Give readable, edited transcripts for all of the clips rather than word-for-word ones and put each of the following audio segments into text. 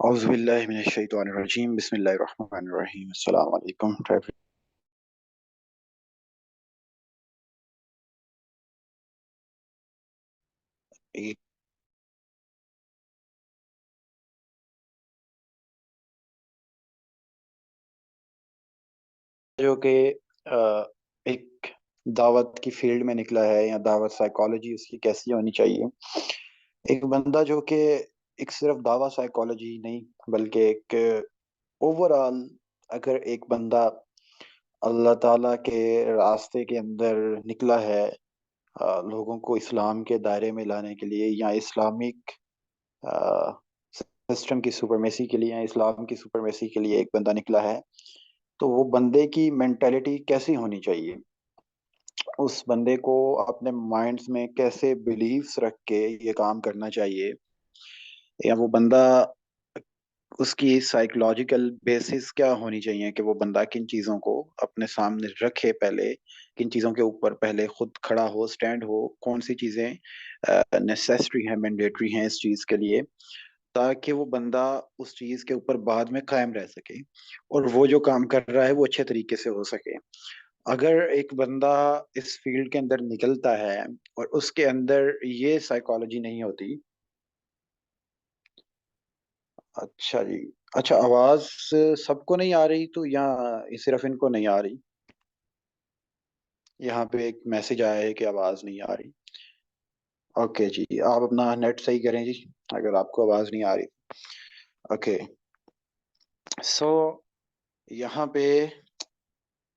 اعوذ باللہ من الشیطان الرجیم بسم اللہ الرحمن الرحیم السلام علیکم ٹریفک جو کہ ایک دعوت کی فیلڈ میں نکلا ہے یا دعوت سائیکالوجی اس کی کیسی ہونی چاہیے. ایک بندہ جو کہ ایک صرف دعوت سائیکالوجی نہیں بلکہ ایک اوور آل اگر ایک بندہ اللہ تعالیٰ کے راستے کے اندر نکلا ہے لوگوں کو اسلام کے دائرے میں لانے کے لیے یا اسلامک سسٹم کی سپرمیسی کے لیے یا اسلام کی سپرمیسی کے لیے ایک بندہ نکلا ہے تو وہ بندے کی مینٹیلٹی کیسی ہونی چاہیے. اس بندے کو اپنے مائنڈز میں کیسے بلیفز رکھ کے یہ کام کرنا چاہیے یا وہ بندہ اس کی سائیکولوجیکل بیسس کیا ہونی چاہیے کہ وہ بندہ کن چیزوں کو اپنے سامنے رکھے پہلے کن چیزوں کے اوپر پہلے خود کھڑا ہو سٹینڈ ہو کون سی چیزیں نیسیسری ہیں مینڈیٹری ہیں اس چیز کے لیے تاکہ وہ بندہ اس چیز کے اوپر بعد میں قائم رہ سکے اور وہ جو کام کر رہا ہے وہ اچھے طریقے سے ہو سکے. اگر ایک بندہ اس فیلڈ کے اندر نکلتا ہے اور اس کے اندر یہ سائیکالوجی نہیں ہوتی. اچھا جی. اچھا آواز سب کو نہیں آ رہی تو یا صرف ان کو نہیں آ رہی؟ یہاں پہ ایک میسج آیا ہے کہ آواز نہیں آ رہی. اوکے جی آپ اپنا نیٹ صحیح کریں جی اگر آپ کو آواز نہیں آ رہی. اوکے سو یہاں پہ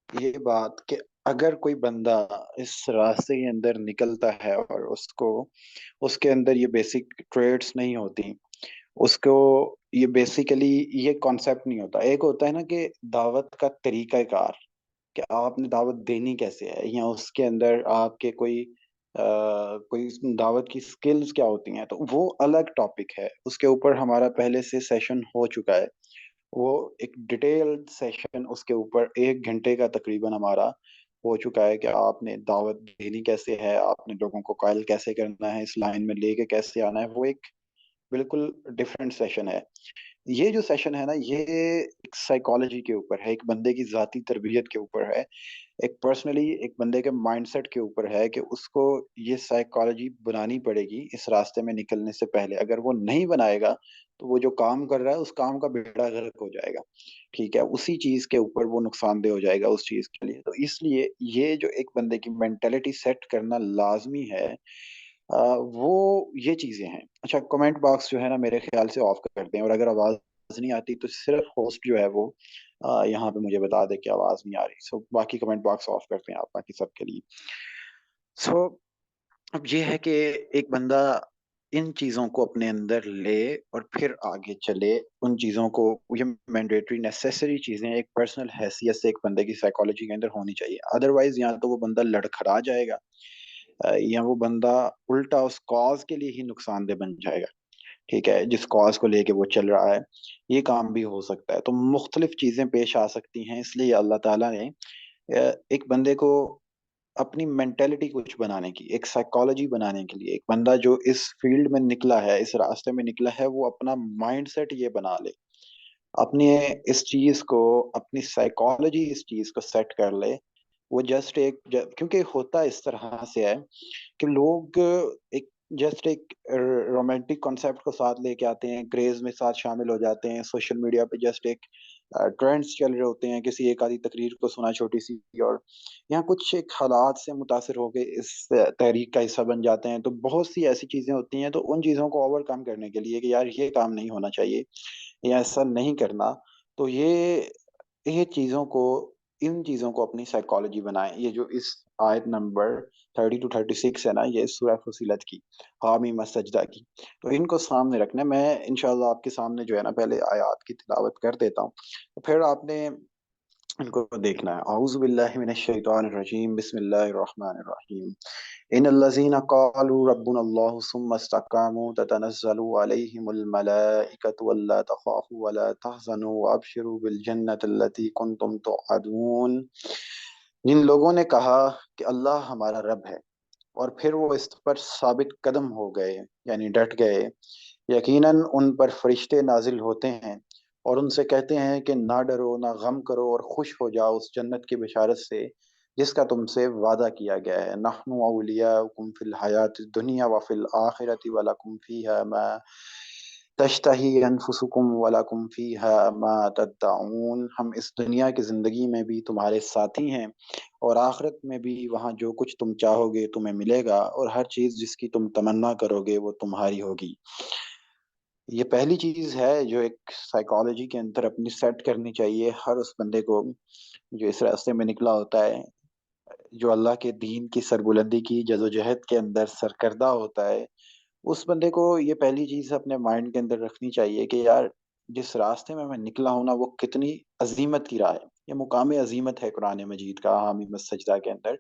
یہ بات کہ اگر کوئی بندہ اس راستے کے اندر نکلتا ہے اور اس کے اندر یہ بیسک ٹریڈس نہیں ہوتی اس کو یہ بیسیکلی یہ کانسیپٹ نہیں ہوتا. ایک ہوتا ہے نا کہ دعوت کا طریقہ کار کہ آپ نے دعوت دینی کیسے ہے یا اس کے اندر آپ کے کوئی دعوت کی سکلز کیا ہوتی ہیں تو وہ الگ ٹاپک ہے. اس کے اوپر ہمارا پہلے سے سیشن ہو چکا ہے. وہ ایک ڈیٹیلڈ سیشن اس کے اوپر 1 گھنٹے کا تقریباً ہمارا ہو چکا ہے کہ آپ نے دعوت دینی کیسے ہے آپ نے لوگوں کو قائل کیسے کرنا ہے اس لائن میں لے کے کیسے آنا ہے. وہ ایک بالکل ڈفرینٹ سیشن ہے. یہ جو سیشن ہے نا یہ ایک سائیکالوجی کے اوپر ہے ایک بندے کی ذاتی تربیت کے اوپر ہے ایک پرسنلی ایک بندے کے مائنڈ سیٹ کے اوپر ہے کہ اس کو یہ سائیکالوجی بنانی پڑے گی اس راستے میں نکلنے سے پہلے. اگر وہ نہیں بنائے گا تو وہ جو کام کر رہا ہے اس کام کا بیڑا غرق ہو جائے گا. ٹھیک ہے اسی چیز کے اوپر وہ نقصان دہ ہو جائے گا اس چیز کے لیے. تو اس لیے یہ جو ایک بندے کی مینٹلٹی سیٹ کرنا لازمی ہے وہ یہ چیزیں ہیں. اچھا کمنٹ باکس جو ہے نا میرے خیال سے آف کر دیں اور اگر آواز نہیں آتی تو صرف ہوسٹ جو ہے وہ یہاں پہ مجھے بتا دے کہ آواز نہیں آ رہی. سو باقی کمنٹ باکس آف کرتے ہیں آپ باقی سب کے لیے. سو اب یہ ہے کہ ایک بندہ ان چیزوں کو اپنے اندر لے اور پھر آگے چلے. ان چیزوں کو یہ مینڈیٹری نیسیسری چیزیں ایک پرسنل حیثیت سے ایک بندے کی سائیکالوجی کے اندر ہونی چاہیے. ادروائز یا تو وہ بندہ لڑکھڑا جائے گا یا وہ بندہ الٹا اس کاز کے لیے ہی نقصان دہ بن جائے گا. ٹھیک ہے جس کاز کو لے کے وہ چل رہا ہے یہ کام بھی ہو سکتا ہے. تو مختلف چیزیں پیش آ سکتی ہیں. اس لیے اللہ تعالیٰ نے ایک بندے کو اپنی مینٹلٹی کچھ بنانے کی ایک سائیکالوجی بنانے کے لیے ایک بندہ جو اس فیلڈ میں نکلا ہے اس راستے میں نکلا ہے وہ اپنا مائنڈ سیٹ یہ بنا لے اپنی اس چیز کو اپنی سائیکالوجی اس چیز کو سیٹ کر لے. وہ جسٹ کیونکہ ہوتا اس طرح سے ہے کہ لوگ ایک جسٹ ایک رومانٹک کانسیپٹ کو ساتھ لے کے آتے ہیں کریز میں ساتھ شامل ہو جاتے ہیں سوشل میڈیا پہ جسٹ ایک ٹرینڈز چل رہے ہوتے ہیں کسی ایک آدھی تقریر کو سنا چھوٹی سی اور یہاں کچھ ایک حالات سے متاثر ہو کے اس تحریک کا حصہ بن جاتے ہیں. تو بہت سی ایسی چیزیں ہوتی ہیں تو ان چیزوں کو اوور کم کرنے کے لیے کہ یار یہ کام نہیں ہونا چاہیے یا ایسا نہیں کرنا. تو یہ چیزوں کو ان چیزوں کو اپنی سائیکالوجی بنائیں. یہ جو اس آیت نمبر 30 to 36 ہے نا یہ سورہ فصیلت کی حامیم سجدہ کی تو ان کو سامنے رکھنا. میں انشاءاللہ آپ کے سامنے جو ہے نا پہلے آیات کی تلاوت کر دیتا ہوں تو پھر آپ نے ان کو دیکھنا ہے. اعوذ باللہ من الشیطان الرجیم بسم اللہ الرحمن الرحیم ان الذين قالوا ربنا الله ثم استقاموا تتنزل عليهم الملائكة ولا تخافوا ولا تحزنوا وابشروا بالجنة التي كنتم توعدون. جن لوگوں نے کہا کہ اللہ ہمارا رب ہے اور پھر وہ اس پر ثابت قدم ہو گئے یعنی ڈٹ گئے یقیناً ان پر فرشتے نازل ہوتے ہیں اور ان سے کہتے ہیں کہ نہ ڈرو نہ غم کرو اور خوش ہو جاؤ اس جنت کی بشارت سے جس کا تم سے وعدہ کیا گیا ہے. نحن اولیاؤکم فی الحیات الدنیا وفی الآخرۃ ولکم فیہا ما تشتہی انفسکم ولکم فیہا ما تدعون. ہم اس دنیا کی زندگی میں بھی تمہارے ساتھی ہیں اور آخرت میں بھی وہاں جو کچھ تم چاہو گے تمہیں ملے گا اور ہر چیز جس کی تم تمنا کرو گے وہ تمہاری ہوگی. یہ پہلی چیز ہے جو ایک سائیکالوجی کے اندر اپنی سیٹ کرنی چاہیے ہر اس بندے کو جو اس راستے میں نکلا ہوتا ہے، جو اللہ کے دین کی سربلندی کی جدوجہد کے اندر سرکردہ ہوتا ہے. اس بندے کو یہ پہلی چیز اپنے مائنڈ کے اندر رکھنی چاہیے کہ یار جس راستے میں نکلا ہوں نا وہ کتنی عظیمت کی راہ ہے. یہ مقام عظیمت ہے قرآن مجید کا حامیم السجدہ کے اندر،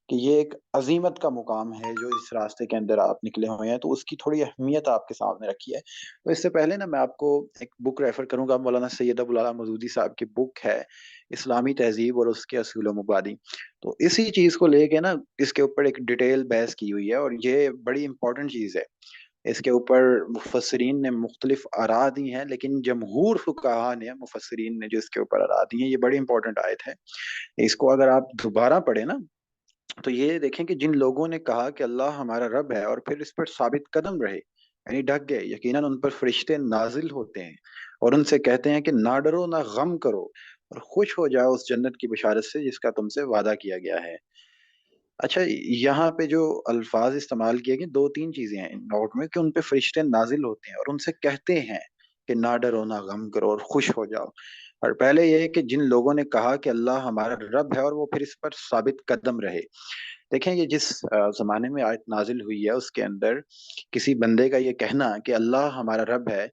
کہ یہ ایک عظیمت کا مقام ہے جو اس راستے کے اندر آپ نکلے ہوئے ہیں، تو اس کی تھوڑی اہمیت آپ کے سامنے رکھی ہے. تو اس سے پہلے نا میں آپ کو ایک بک ریفر کروں گا، مولانا سید ابو العلا مودودی صاحب کی بک ہے اسلامی تہذیب اور اس کے اصول و مبادی. تو اسی چیز کو لے کے نا اس کے اوپر ایک ڈیٹیل بحث کی ہوئی ہے اور یہ بڑی امپورٹنٹ چیز ہے. اس کے اوپر مفسرین نے مختلف آراء دی ہیں، لیکن جمہور فقہا نے مفسرین نے جو اس کے اوپر آراء دی ہیں، یہ بڑی امپورٹنٹ آیت ہے. اس کو اگر آپ دوبارہ پڑھیں نا تو یہ دیکھیں کہ جن لوگوں نے کہا کہ اللہ ہمارا رب ہے اور پھر اس پر ثابت قدم رہے یعنی ڈھک گئے، یقیناً ان پر فرشتے نازل ہوتے ہیں اور ان سے کہتے ہیں کہ نہ ڈرو نہ غم کرو اور خوش ہو جاؤ اس جنت کی بشارت سے جس کا تم سے وعدہ کیا گیا ہے. اچھا، یہاں پہ جو الفاظ استعمال کیے گئے دو تین چیزیں ہیں نوٹ میں، کہ ان پہ فرشتے نازل ہوتے ہیں اور ان سے کہتے ہیں کہ نہ ڈرو نہ غم کرو اور خوش ہو جاؤ. اور پہلے یہ ہے کہ جن لوگوں نے کہا کہ اللہ ہمارا رب ہے اور وہ پھر اس پر ثابت قدم رہے. دیکھیں یہ جس زمانے میں آیت نازل ہوئی ہے اس کے اندر کسی بندے کا یہ کہنا کہ اللہ ہمارا رب ہے،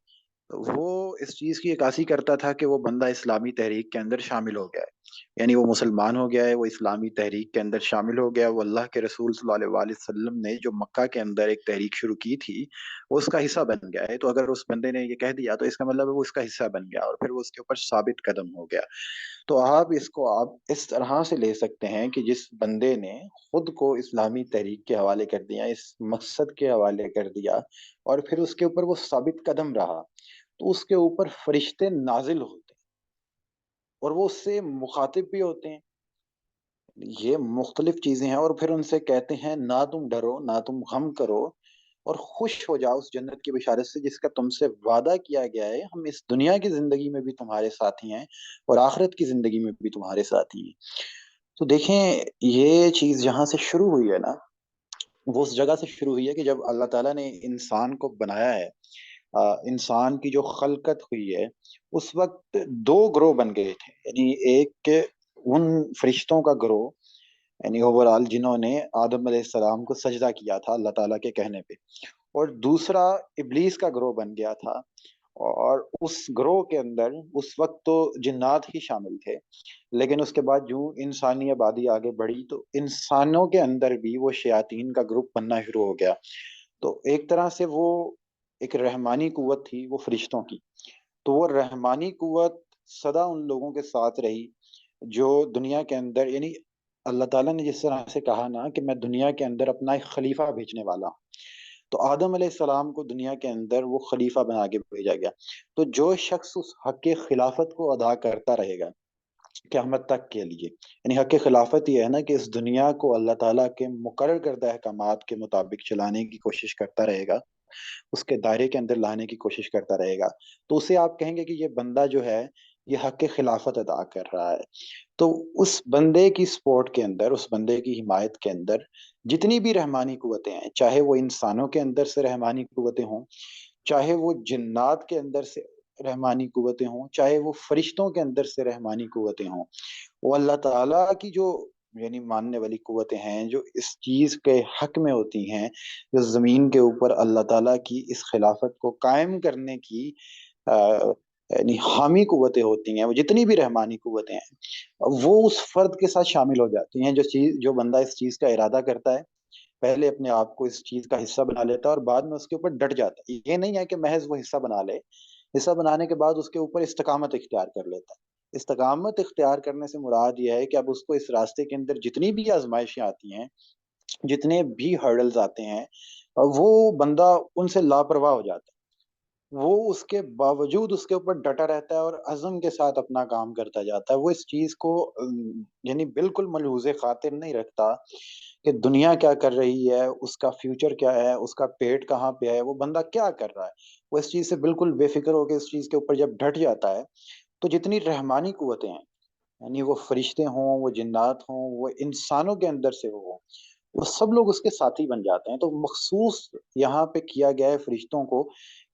وہ اس چیز کی عکاسی کرتا تھا کہ وہ بندہ اسلامی تحریک کے اندر شامل ہو گیا ہے، یعنی وہ مسلمان ہو گیا ہے، وہ اسلامی تحریک کے اندر شامل ہو گیا. وہ اللہ کے رسول صلی اللہ علیہ وآلہ وسلم نے جو مکہ کے اندر ایک تحریک شروع کی تھی وہ اس کا حصہ بن گیا ہے. تو اگر اس بندے نے یہ کہہ دیا تو اس کا مطلب ہے وہ اس کا حصہ بن گیا اور پھر وہ اس کے اوپر ثابت قدم ہو گیا. تو آپ اس کو آپ اس طرح سے لے سکتے ہیں کہ جس بندے نے خود کو اسلامی تحریک کے حوالے کر دیا، اس مقصد کے حوالے کر دیا اور پھر اس کے اوپر وہ ثابت قدم رہا، تو اس کے اوپر فرشتے نازل ہوتے ہیں اور وہ اس سے مخاطب بھی ہوتے ہیں. یہ مختلف چیزیں ہیں اور پھر ان سے کہتے ہیں نہ تم ڈرو نہ تم غم کرو اور خوش ہو جاؤ اس جنت کی بشارت سے جس کا تم سے وعدہ کیا گیا ہے. ہم اس دنیا کی زندگی میں بھی تمہارے ساتھی ہیں اور آخرت کی زندگی میں بھی تمہارے ساتھی ہیں. تو دیکھیں یہ چیز جہاں سے شروع ہوئی ہے نا وہ اس جگہ سے شروع ہوئی ہے کہ جب اللہ تعالیٰ نے انسان کو بنایا ہے، انسان کی جو خلقت ہوئی ہے اس وقت دو گروہ بن گئے تھے. یعنی ایک کہ ان فرشتوں کا گروہ، یعنی اوور آل جنہوں نے آدم علیہ السلام کو سجدہ کیا تھا اللہ تعالیٰ کے کہنے پہ، اور دوسرا ابلیس کا گروہ بن گیا تھا. اور اس گروہ کے اندر اس وقت تو جنات ہی شامل تھے، لیکن اس کے بعد جو انسانی آبادی آگے بڑھی تو انسانوں کے اندر بھی وہ شیاطین کا گروپ بننا شروع ہو گیا. تو ایک طرح سے وہ ایک رحمانی قوت تھی وہ فرشتوں کی، تو وہ رحمانی قوت سدا ان لوگوں کے ساتھ رہی جو دنیا کے اندر، یعنی اللہ تعالیٰ نے جس طرح سے کہا نا کہ میں دنیا کے اندر اپنا ایک خلیفہ بھیجنے والا ہوں، تو آدم علیہ السلام کو دنیا کے اندر وہ خلیفہ بنا کے بھیجا گیا. تو جو شخص اس حق خلافت کو ادا کرتا رہے گا قیامت تک کے لیے، یعنی حق خلافت یہ ہے نا کہ اس دنیا کو اللہ تعالیٰ کے مقرر کردہ احکامات کے مطابق چلانے کی کوشش کرتا رہے گا، اس کے دائرے کے اندر لانے کی کوشش کرتا رہے گا، تو اسے آپ کہیں گے کہ یہ بندہ جو ہے یہ حق خلافت ادا کر رہا ہے. تو اس بندے کی سپورٹ کے اندر، اس بندے کی حمایت کے اندر جتنی بھی رحمانی قوتیں ہیں، چاہے وہ انسانوں کے اندر سے رحمانی قوتیں ہوں، چاہے وہ جنات کے اندر سے رحمانی قوتیں ہوں، چاہے وہ فرشتوں کے اندر سے رحمانی قوتیں ہوں، وہ اللہ تعالیٰ کی جو یعنی ماننے والی قوتیں ہیں جو اس چیز کے حق میں ہوتی ہیں، جو زمین کے اوپر اللہ تعالیٰ کی اس خلافت کو قائم کرنے کی یعنی حامی قوتیں ہوتی ہیں، وہ جتنی بھی رحمانی قوتیں ہیں وہ اس فرد کے ساتھ شامل ہو جاتی ہیں جو بندہ اس چیز کا ارادہ کرتا ہے، پہلے اپنے آپ کو اس چیز کا حصہ بنا لیتا ہے اور بعد میں اس کے اوپر ڈٹ جاتا ہے. یہ نہیں ہے کہ محض وہ حصہ بنا لے، حصہ بنانے کے بعد اس کے اوپر استقامت اختیار کر لیتا ہے. استقامت اختیار کرنے سے مراد یہ ہے کہ اب اس کو اس راستے کے اندر جتنی بھی آزمائشیں آتی ہیں، جتنے بھی ہرڈلز آتے ہیں، وہ بندہ ان سے لاپرواہ ہو جاتا ہے. وہ اس کے باوجود اس کے اوپر ڈٹا رہتا ہے اور عزم کے ساتھ اپنا کام کرتا جاتا ہے. وہ اس چیز کو یعنی بالکل ملحوظ خاطر نہیں رکھتا کہ دنیا کیا کر رہی ہے، اس کا فیوچر کیا ہے، اس کا پیٹ کہاں پہ ہے، وہ بندہ کیا کر رہا ہے. وہ اس چیز سے بالکل بے فکر ہو کے اس چیز کے اوپر جب ڈٹ جاتا ہے، تو جتنی رحمانی قوتیں ہیں، یعنی وہ فرشتے ہوں، وہ جنات ہوں، وہ انسانوں کے اندر سے ہوں، وہ سب لوگ اس کے ساتھی بن جاتے ہیں. تو مخصوص یہاں پہ کیا گیا ہے فرشتوں کو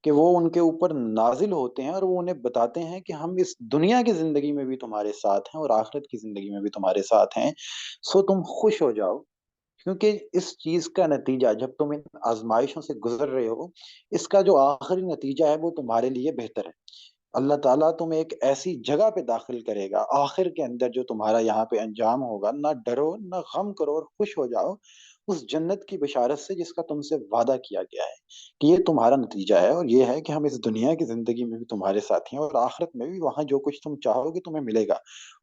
کہ وہ ان کے اوپر نازل ہوتے ہیں اور وہ انہیں بتاتے ہیں کہ ہم اس دنیا کی زندگی میں بھی تمہارے ساتھ ہیں اور آخرت کی زندگی میں بھی تمہارے ساتھ ہیں. سو تم خوش ہو جاؤ، کیونکہ اس چیز کا نتیجہ جب تم ان آزمائشوں سے گزر رہے ہو، اس کا جو آخری نتیجہ ہے وہ تمہارے لیے بہتر ہے. اللہ تعالیٰ تمہیں ایک ایسی جگہ پہ داخل کرے گا آخر کے اندر جو تمہارا یہاں پہ انجام ہوگا. نہ ڈرو، نہ غم کرو اور خوش ہو جاؤ اس جنت کی بشارت سے جس کا تم سے وعدہ کیا گیا ہے کہ یہ تمہارا نتیجہ ہے، اور یہ ہے کہ ہم اس دنیا کی زندگی میں بھی تمہارے ساتھ ہیں اور آخرت میں بھی وہاں جو کچھ تم چاہو گے تمہیں ملے گا،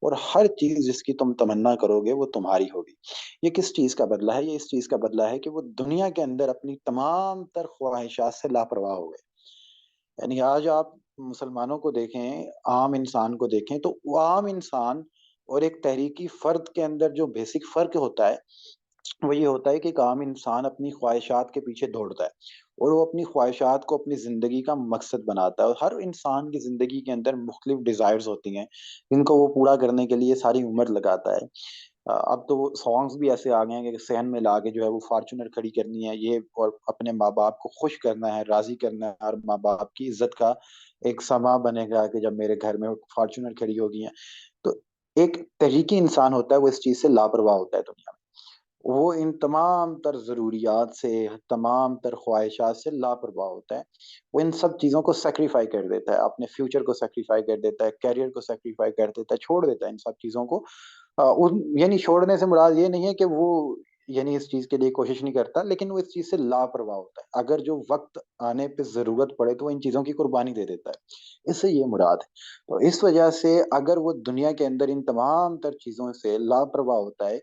اور ہر چیز جس کی تم تمنا کرو گے وہ تمہاری ہوگی. یہ کس چیز کا بدلہ ہے؟ یہ اس چیز کا بدلہ ہے کہ وہ دنیا کے اندر اپنی تمام تر خواہشات سے لاپرواہ ہو گئے. یعنی آج آپ مسلمانوں کو دیکھیں، عام انسان کو دیکھیں، تو وہ عام انسان اور ایک تحریکی فرد کے اندر جو بیسک فرق ہوتا ہے وہ یہ ہوتا ہے کہ ایک عام انسان اپنی خواہشات کے پیچھے دوڑتا ہے اور وہ اپنی خواہشات کو اپنی زندگی کا مقصد بناتا ہے. اور ہر انسان کی زندگی کے اندر مختلف ڈیزائرز ہوتی ہیں جن کو وہ پورا کرنے کے لیے ساری عمر لگاتا ہے. اب تو وہ سانگز بھی ایسے آ گئے ہیں کہ صحن میں لا کے جو ہے وہ فارچونر کھڑی کرنی ہے یہ، اور اپنے ماں باپ کو خوش کرنا ہے، راضی کرنا ہے، اور ماں باپ کی عزت کا ایک سما بنے گا کہ جب میرے گھر میں فارچونر کھڑی ہوگی ہیں. تو ایک تحریکی انسان ہوتا ہے وہ اس چیز سے لاپرواہ ہوتا ہے دنیا میں. وہ ان تمام تر ضروریات سے، تمام تر خواہشات سے لاپرواہ ہوتا ہے. وہ ان سب چیزوں کو سیکریفائی کر دیتا ہے، اپنے فیوچر کو سیکریفائی کر دیتا ہے، کیریئر کو سیکریفائی کر دیتا ہے، چھوڑ دیتا ہے ان سب چیزوں کو. یعنی چھوڑنے سے مراد یہ نہیں ہے کہ وہ یعنی اس چیز کے لیے کوشش نہیں کرتا، لیکن وہ اس چیز سے لاپرواہ ہوتا ہے. اگر جو وقت آنے پہ ضرورت پڑے تو وہ ان چیزوں کی قربانی دے دیتا ہے. اس سے یہ مراد ہے. تو اس وجہ سے اگر وہ دنیا کے اندر ان تمام تر چیزوں سے لاپرواہ ہوتا ہے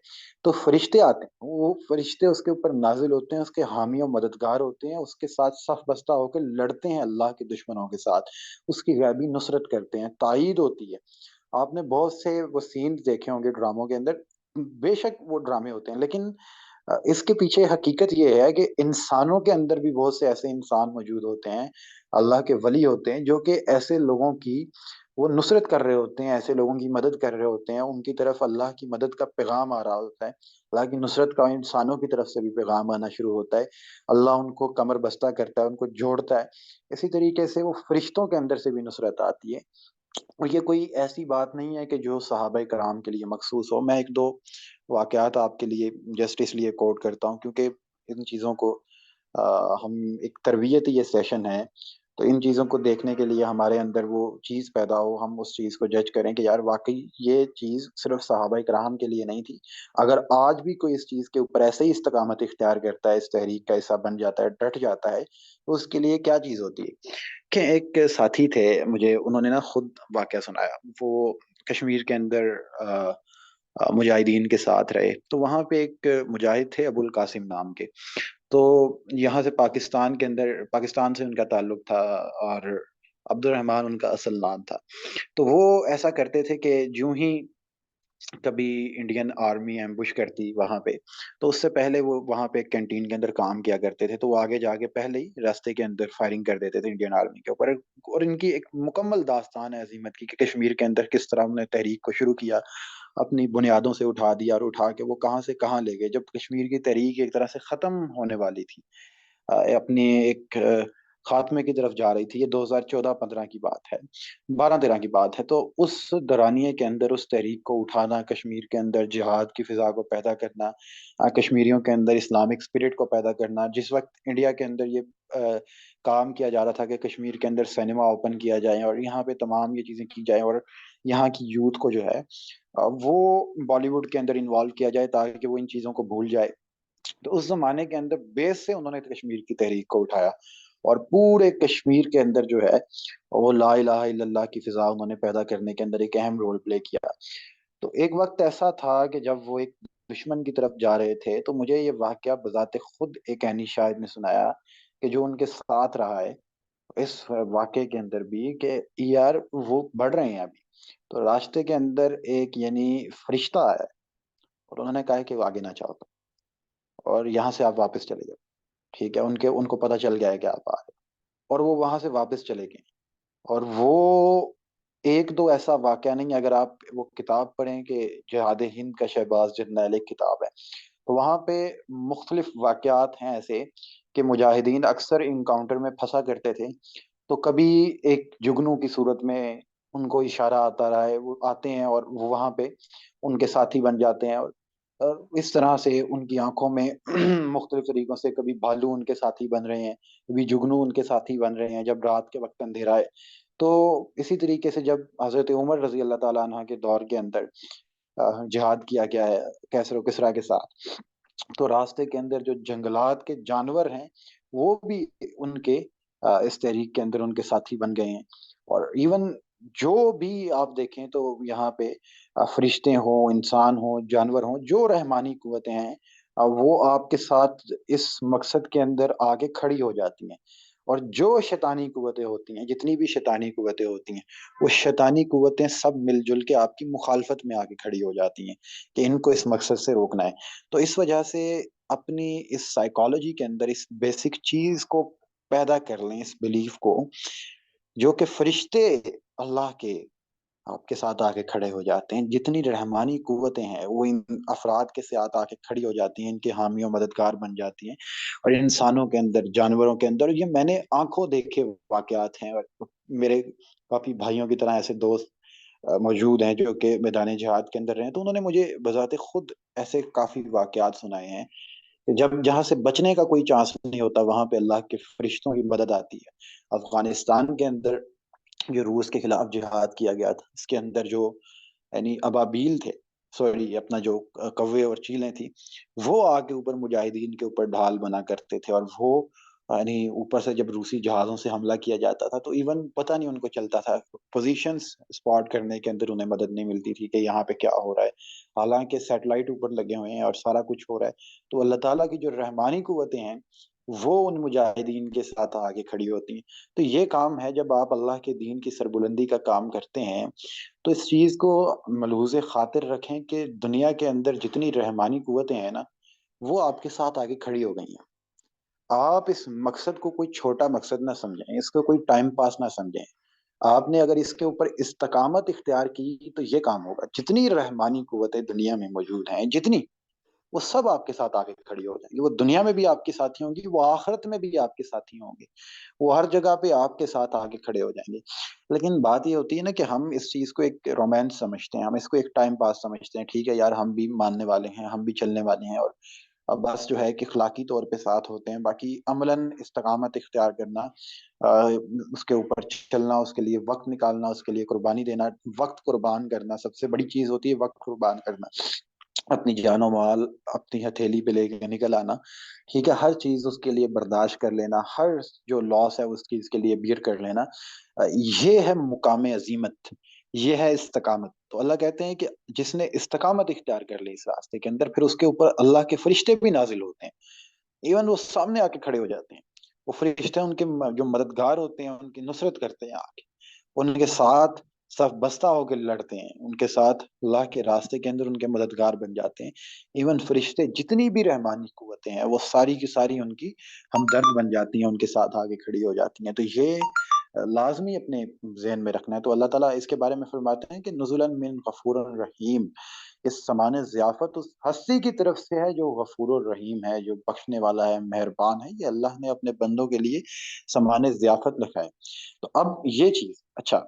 تو فرشتے آتے ہیں، وہ فرشتے اس کے اوپر نازل ہوتے ہیں، اس کے حامی و مددگار ہوتے ہیں، اس کے ساتھ صف بستہ ہو کے لڑتے ہیں اللہ کے دشمنوں کے ساتھ، اس کی غیبی نصرت کرتے ہیں، تائید ہوتی ہے. آپ نے بہت سے وہ سینز دیکھے ہوں گے ڈراموں کے اندر، بے شک وہ ڈرامے ہوتے ہیں لیکن اس کے پیچھے حقیقت یہ ہے کہ انسانوں کے اندر بھی بہت سے ایسے انسان موجود ہوتے ہیں، اللہ کے ولی ہوتے ہیں جو کہ ایسے لوگوں کی وہ نصرت کر رہے ہوتے ہیں، ایسے لوگوں کی مدد کر رہے ہوتے ہیں، ان کی طرف اللہ کی مدد کا پیغام آ رہا ہوتا ہے، اللہ کی نصرت کا انسانوں کی طرف سے بھی پیغام آنا شروع ہوتا ہے. اللہ ان کو کمر بستہ کرتا ہے، ان کو جوڑتا ہے. اسی طریقے سے وہ فرشتوں کے اندر سے بھی نصرت آتی ہے. اور یہ کوئی ایسی بات نہیں ہے کہ جو صحابہ کرام کے لیے مخصوص ہو. میں ایک دو واقعات آپ کے لیے جسٹ اس لیے کوٹ کرتا ہوں کیونکہ ان چیزوں کو ہم ایک تربیتی یہ سیشن ہے، تو ان چیزوں کو دیکھنے کے لیے ہمارے اندر وہ چیز پیدا ہو، ہم اس چیز کو جج کریں کہ یار واقعی یہ چیز صرف صحابہ کرام کے لیے نہیں تھی. اگر آج بھی کوئی اس چیز کے اوپر ایسے ہی استقامت اختیار کرتا ہے، اس تحریک کا حصہ بن جاتا ہے، ڈٹ جاتا ہے، تو اس کے لیے کیا چیز ہوتی ہے. کہ ایک ساتھی تھے مجھے، انہوں نے نا خود واقعہ سنایا. وہ کشمیر کے اندر مجاہدین کے ساتھ رہے، تو وہاں پہ ایک مجاہد تھے ابو القاسم نام کے. تو یہاں سے پاکستان کے اندر، پاکستان سے ان کا تعلق تھا، اور عبد الرحمان ان کا اصل نام تھا. تو وہ ایسا کرتے تھے کہ جو ہی کبھی انڈین آرمی ایمبوش کرتی وہاں پہ، تو اس سے پہلے وہ وہاں پہ ایک کینٹین کے اندر کام کیا کرتے تھے، تو وہ آگے جا کے پہلے ہی راستے کے اندر فائرنگ کر دیتے تھے انڈین آرمی کے اوپر. اور ان کی ایک مکمل داستان ہے عظیمت کی کہ کشمیر کے اندر کس طرح انہوں نے تحریک کو شروع کیا، اپنی بنیادوں سے اٹھا دیا اور اٹھا کے وہ کہاں سے کہاں لے گئے. جب کشمیر کی تحریک ایک طرح سے ختم ہونے والی تھی، اپنی ایک خاتمے کی طرف جا رہی تھی، یہ 2014-15 کی بات ہے، 12-13 کی بات ہے، تو اس دورانیے کے اندر اس تحریک کو اٹھانا، کشمیر کے اندر جہاد کی فضا کو پیدا کرنا، کشمیریوں کے اندر اسلامک اسپرٹ کو پیدا کرنا. جس وقت انڈیا کے اندر یہ کام کیا جا رہا تھا کہ کشمیر کے اندر سینما اوپن کیا جائے اور یہاں پہ تمام یہ چیزیں کی جائیں، اور یہاں کی یوتھ کو جو ہے وہ بالی ووڈ کے اندر انوالو کیا جائے تاکہ وہ ان چیزوں کو بھول جائے. تو اس زمانے کے اندر بیس سے انہوں نے کشمیر کی تحریک کو اٹھایا اور پورے کشمیر کے اندر جو ہے وہ لا الہ الا اللہ کی فضا انہوں نے پیدا کرنے کے اندر ایک اہم رول پلے کیا. تو ایک وقت ایسا تھا کہ جب وہ ایک دشمن کی طرف جا رہے تھے تو مجھے یہ واقعہ بذات خود ایک عینی شاہد نے سنایا کہ جو ان کے ساتھ رہا ہے. اس واقعے کے اندر بھی کہ یار وہ بڑھ رہے ہیں ابھی، تو راستے کے اندر ایک یعنی فرشتہ آیا ہے اور انہوں نے کہا ہے کہ وہ آگے نہ چاہو اور یہاں سے آپ واپس چلے جاؤ، ٹھیک ہے، ان کو پتہ چل گیا ہے کہ آپ آ رہے ہیں، اور وہ وہاں سے واپس چلے گئے، اور وہ ایک دو ایسا واقعہ نہیں، اگر آپ وہ کتاب پڑھیں کہ جہاد ہند کا شہباز جرنیل ایک کتاب ہے، تو وہاں پہ مختلف واقعات ہیں ایسے کہ مجاہدین اکثر انکاؤنٹر میں پھنسا کرتے تھے، تو کبھی ایک جگنو کی صورت میں ان کو اشارہ آتا رہا ہے، وہ آتے ہیں اور وہ وہاں پہ ان کے ساتھی بن جاتے ہیں، اور اس طرح سے ان کی آنکھوں میں مختلف طریقوں سے کبھی بھالو ان کے ساتھی بن رہے ہیں، کبھی جگنو ان کے ساتھی بن رہے ہیں جب رات کے وقت اندھیرا ہے۔ تو اسی طریقے سے جب حضرت عمر رضی اللہ تعالیٰ عنہ کے دور کے اندر جہاد کیا گیا ہے کیسر و کسریٰ کے ساتھ، تو راستے کے اندر جو جنگلات کے جانور ہیں وہ بھی ان کے اس تحریک کے اندر ان کے ساتھی بن گئے ہیں، اور ایون جو بھی آپ دیکھیں تو یہاں پہ فرشتے ہوں، انسان ہوں، جانور ہوں، جو رحمانی قوتیں ہیں وہ آپ کے ساتھ اس مقصد کے اندر آگے کھڑی ہو جاتی ہیں، اور جو شیطانی قوتیں ہوتی ہیں، جتنی بھی شیطانی قوتیں ہوتی ہیں، وہ شیطانی قوتیں سب مل جل کے آپ کی مخالفت میں آگے کھڑی ہو جاتی ہیں کہ ان کو اس مقصد سے روکنا ہے۔ تو اس وجہ سے اپنی اس سائیکالوجی کے اندر اس بیسک چیز کو پیدا کر لیں، اس بلیف کو، جو کہ فرشتے اللہ کے آپ کے ساتھ آ کے کھڑے ہو جاتے ہیں، جتنی رحمانی قوتیں ہیں وہ ان افراد کے ساتھ آ کے کھڑی ہو جاتی ہیں، ان کے حامی و مددگار بن جاتی ہیں، اور انسانوں کے اندر، جانوروں کے اندر، یہ میں نے آنکھوں دیکھے واقعات ہیں، اور میرے کافی بھائیوں کی طرح ایسے دوست موجود ہیں جو کہ میدان جہاد کے اندر رہے ہیں، تو انہوں نے مجھے بذات خود ایسے کافی واقعات سنائے ہیں کہ جب جہاں سے بچنے کا کوئی چانس نہیں ہوتا وہاں پہ اللہ کے فرشتوں کی مدد آتی ہے۔ افغانستان کے اندر جو روس کے خلاف جہاد کیا گیا تھا، اس کے اندر جو یعنی ابابیل تھے، سوری اپنا جو کوے اور چیلیں تھی، وہ آگے اوپر مجاہدین کے اوپر ڈھال بنا کرتے تھے، اور وہ یعنی اوپر سے جب روسی جہازوں سے حملہ کیا جاتا تھا تو ایون پتہ نہیں ان کو چلتا تھا، پوزیشنز اسپاٹ کرنے کے اندر انہیں مدد نہیں ملتی تھی کہ یہاں پہ کیا ہو رہا ہے، حالانکہ سیٹلائٹ اوپر لگے ہوئے ہیں اور سارا کچھ ہو رہا ہے۔ تو اللہ تعالیٰ کی جو رحمانی قوتیں ہیں وہ ان مجاہدین کے ساتھ آگے کھڑی ہوتی ہیں۔ تو یہ کام ہے، جب آپ اللہ کے دین کی سربلندی کا کام کرتے ہیں تو اس چیز کو ملحوظ خاطر رکھیں کہ دنیا کے اندر جتنی رحمانی قوتیں ہیں نا وہ آپ کے ساتھ آگے کھڑی ہو گئی ہیں۔ آپ اس مقصد کو کوئی چھوٹا مقصد نہ سمجھیں، اس کو کوئی ٹائم پاس نہ سمجھیں، آپ نے اگر اس کے اوپر استقامت اختیار کی تو یہ کام ہوگا۔ جتنی رحمانی قوتیں دنیا میں موجود ہیں، جتنی، وہ سب آپ کے ساتھ آگے کھڑی ہو جائیں گی، وہ دنیا میں بھی آپ کے ساتھی ہوں گی، وہ آخرت میں بھی آپ کے ساتھی ہوں گے، وہ ہر جگہ پہ آپ کے ساتھ آگے کھڑے ہو جائیں گے۔ لیکن بات یہ ہوتی ہے نا کہ ہم اس چیز کو ایک رومانس سمجھتے ہیں، ہم اس کو ایک ٹائم پاس سمجھتے ہیں، ٹھیک ہے یار ہم بھی ماننے والے ہیں، ہم بھی چلنے والے ہیں، اور اب بس جو ہے کہ اخلاقی طور پہ ساتھ ہوتے ہیں، باقی عملاً استقامت اختیار کرنا، اس کے اوپر چلنا، اس کے لیے وقت نکالنا، اس کے لیے قربانی دینا، وقت قربان کرنا سب سے بڑی چیز ہوتی ہے، وقت قربان کرنا، اپنی جان و مال اپنی ہتھیلی پہ لے کے نکل آنا، ٹھیک ہے، ہر چیز اس کے لیے برداشت کر لینا، ہر جو لاس ہے اس چیز کے لیے بیئر کر لینا، یہ ہے مقام عظیمت، یہ ہے استقامت۔ تو اللہ کہتے ہیں کہ جس نے استقامت اختیار کر لی اس راستے کے اندر، پھر اس کے اوپر اللہ کے فرشتے بھی نازل ہوتے ہیں، ایون وہ سامنے آ کے کھڑے ہو جاتے ہیں، وہ فرشتے ان کے جو مددگار ہوتے ہیں ان کی نصرت کرتے ہیں آ کے، ان کے ساتھ صف بستہ ہو کے لڑتے ہیں، ان کے ساتھ اللہ کے راستے کے اندر ان کے مددگار بن جاتے ہیں۔ ایون فرشتے جتنی بھی رحمانی قوتیں ہیں وہ ساری کی ساری ان کی ہمدرد بن جاتی ہیں، ان کے ساتھ آگے کھڑی ہو جاتی ہیں۔ تو یہ لازمی اپنے ذہن میں رکھنا ہے۔ تو اللہ تعالیٰ اس کے بارے میں فرماتے ہیں کہ نزلا من غفور الرحیم، اس سامان ضیافت اس ہستی کی طرف سے ہے جو غفور الرحیم ہے، جو بخشنے والا ہے، مہربان ہے، یہ اللہ نے اپنے بندوں کے لیے سامان ضیافت لکھا ہے۔ تو اب یہ چیز، اچھا،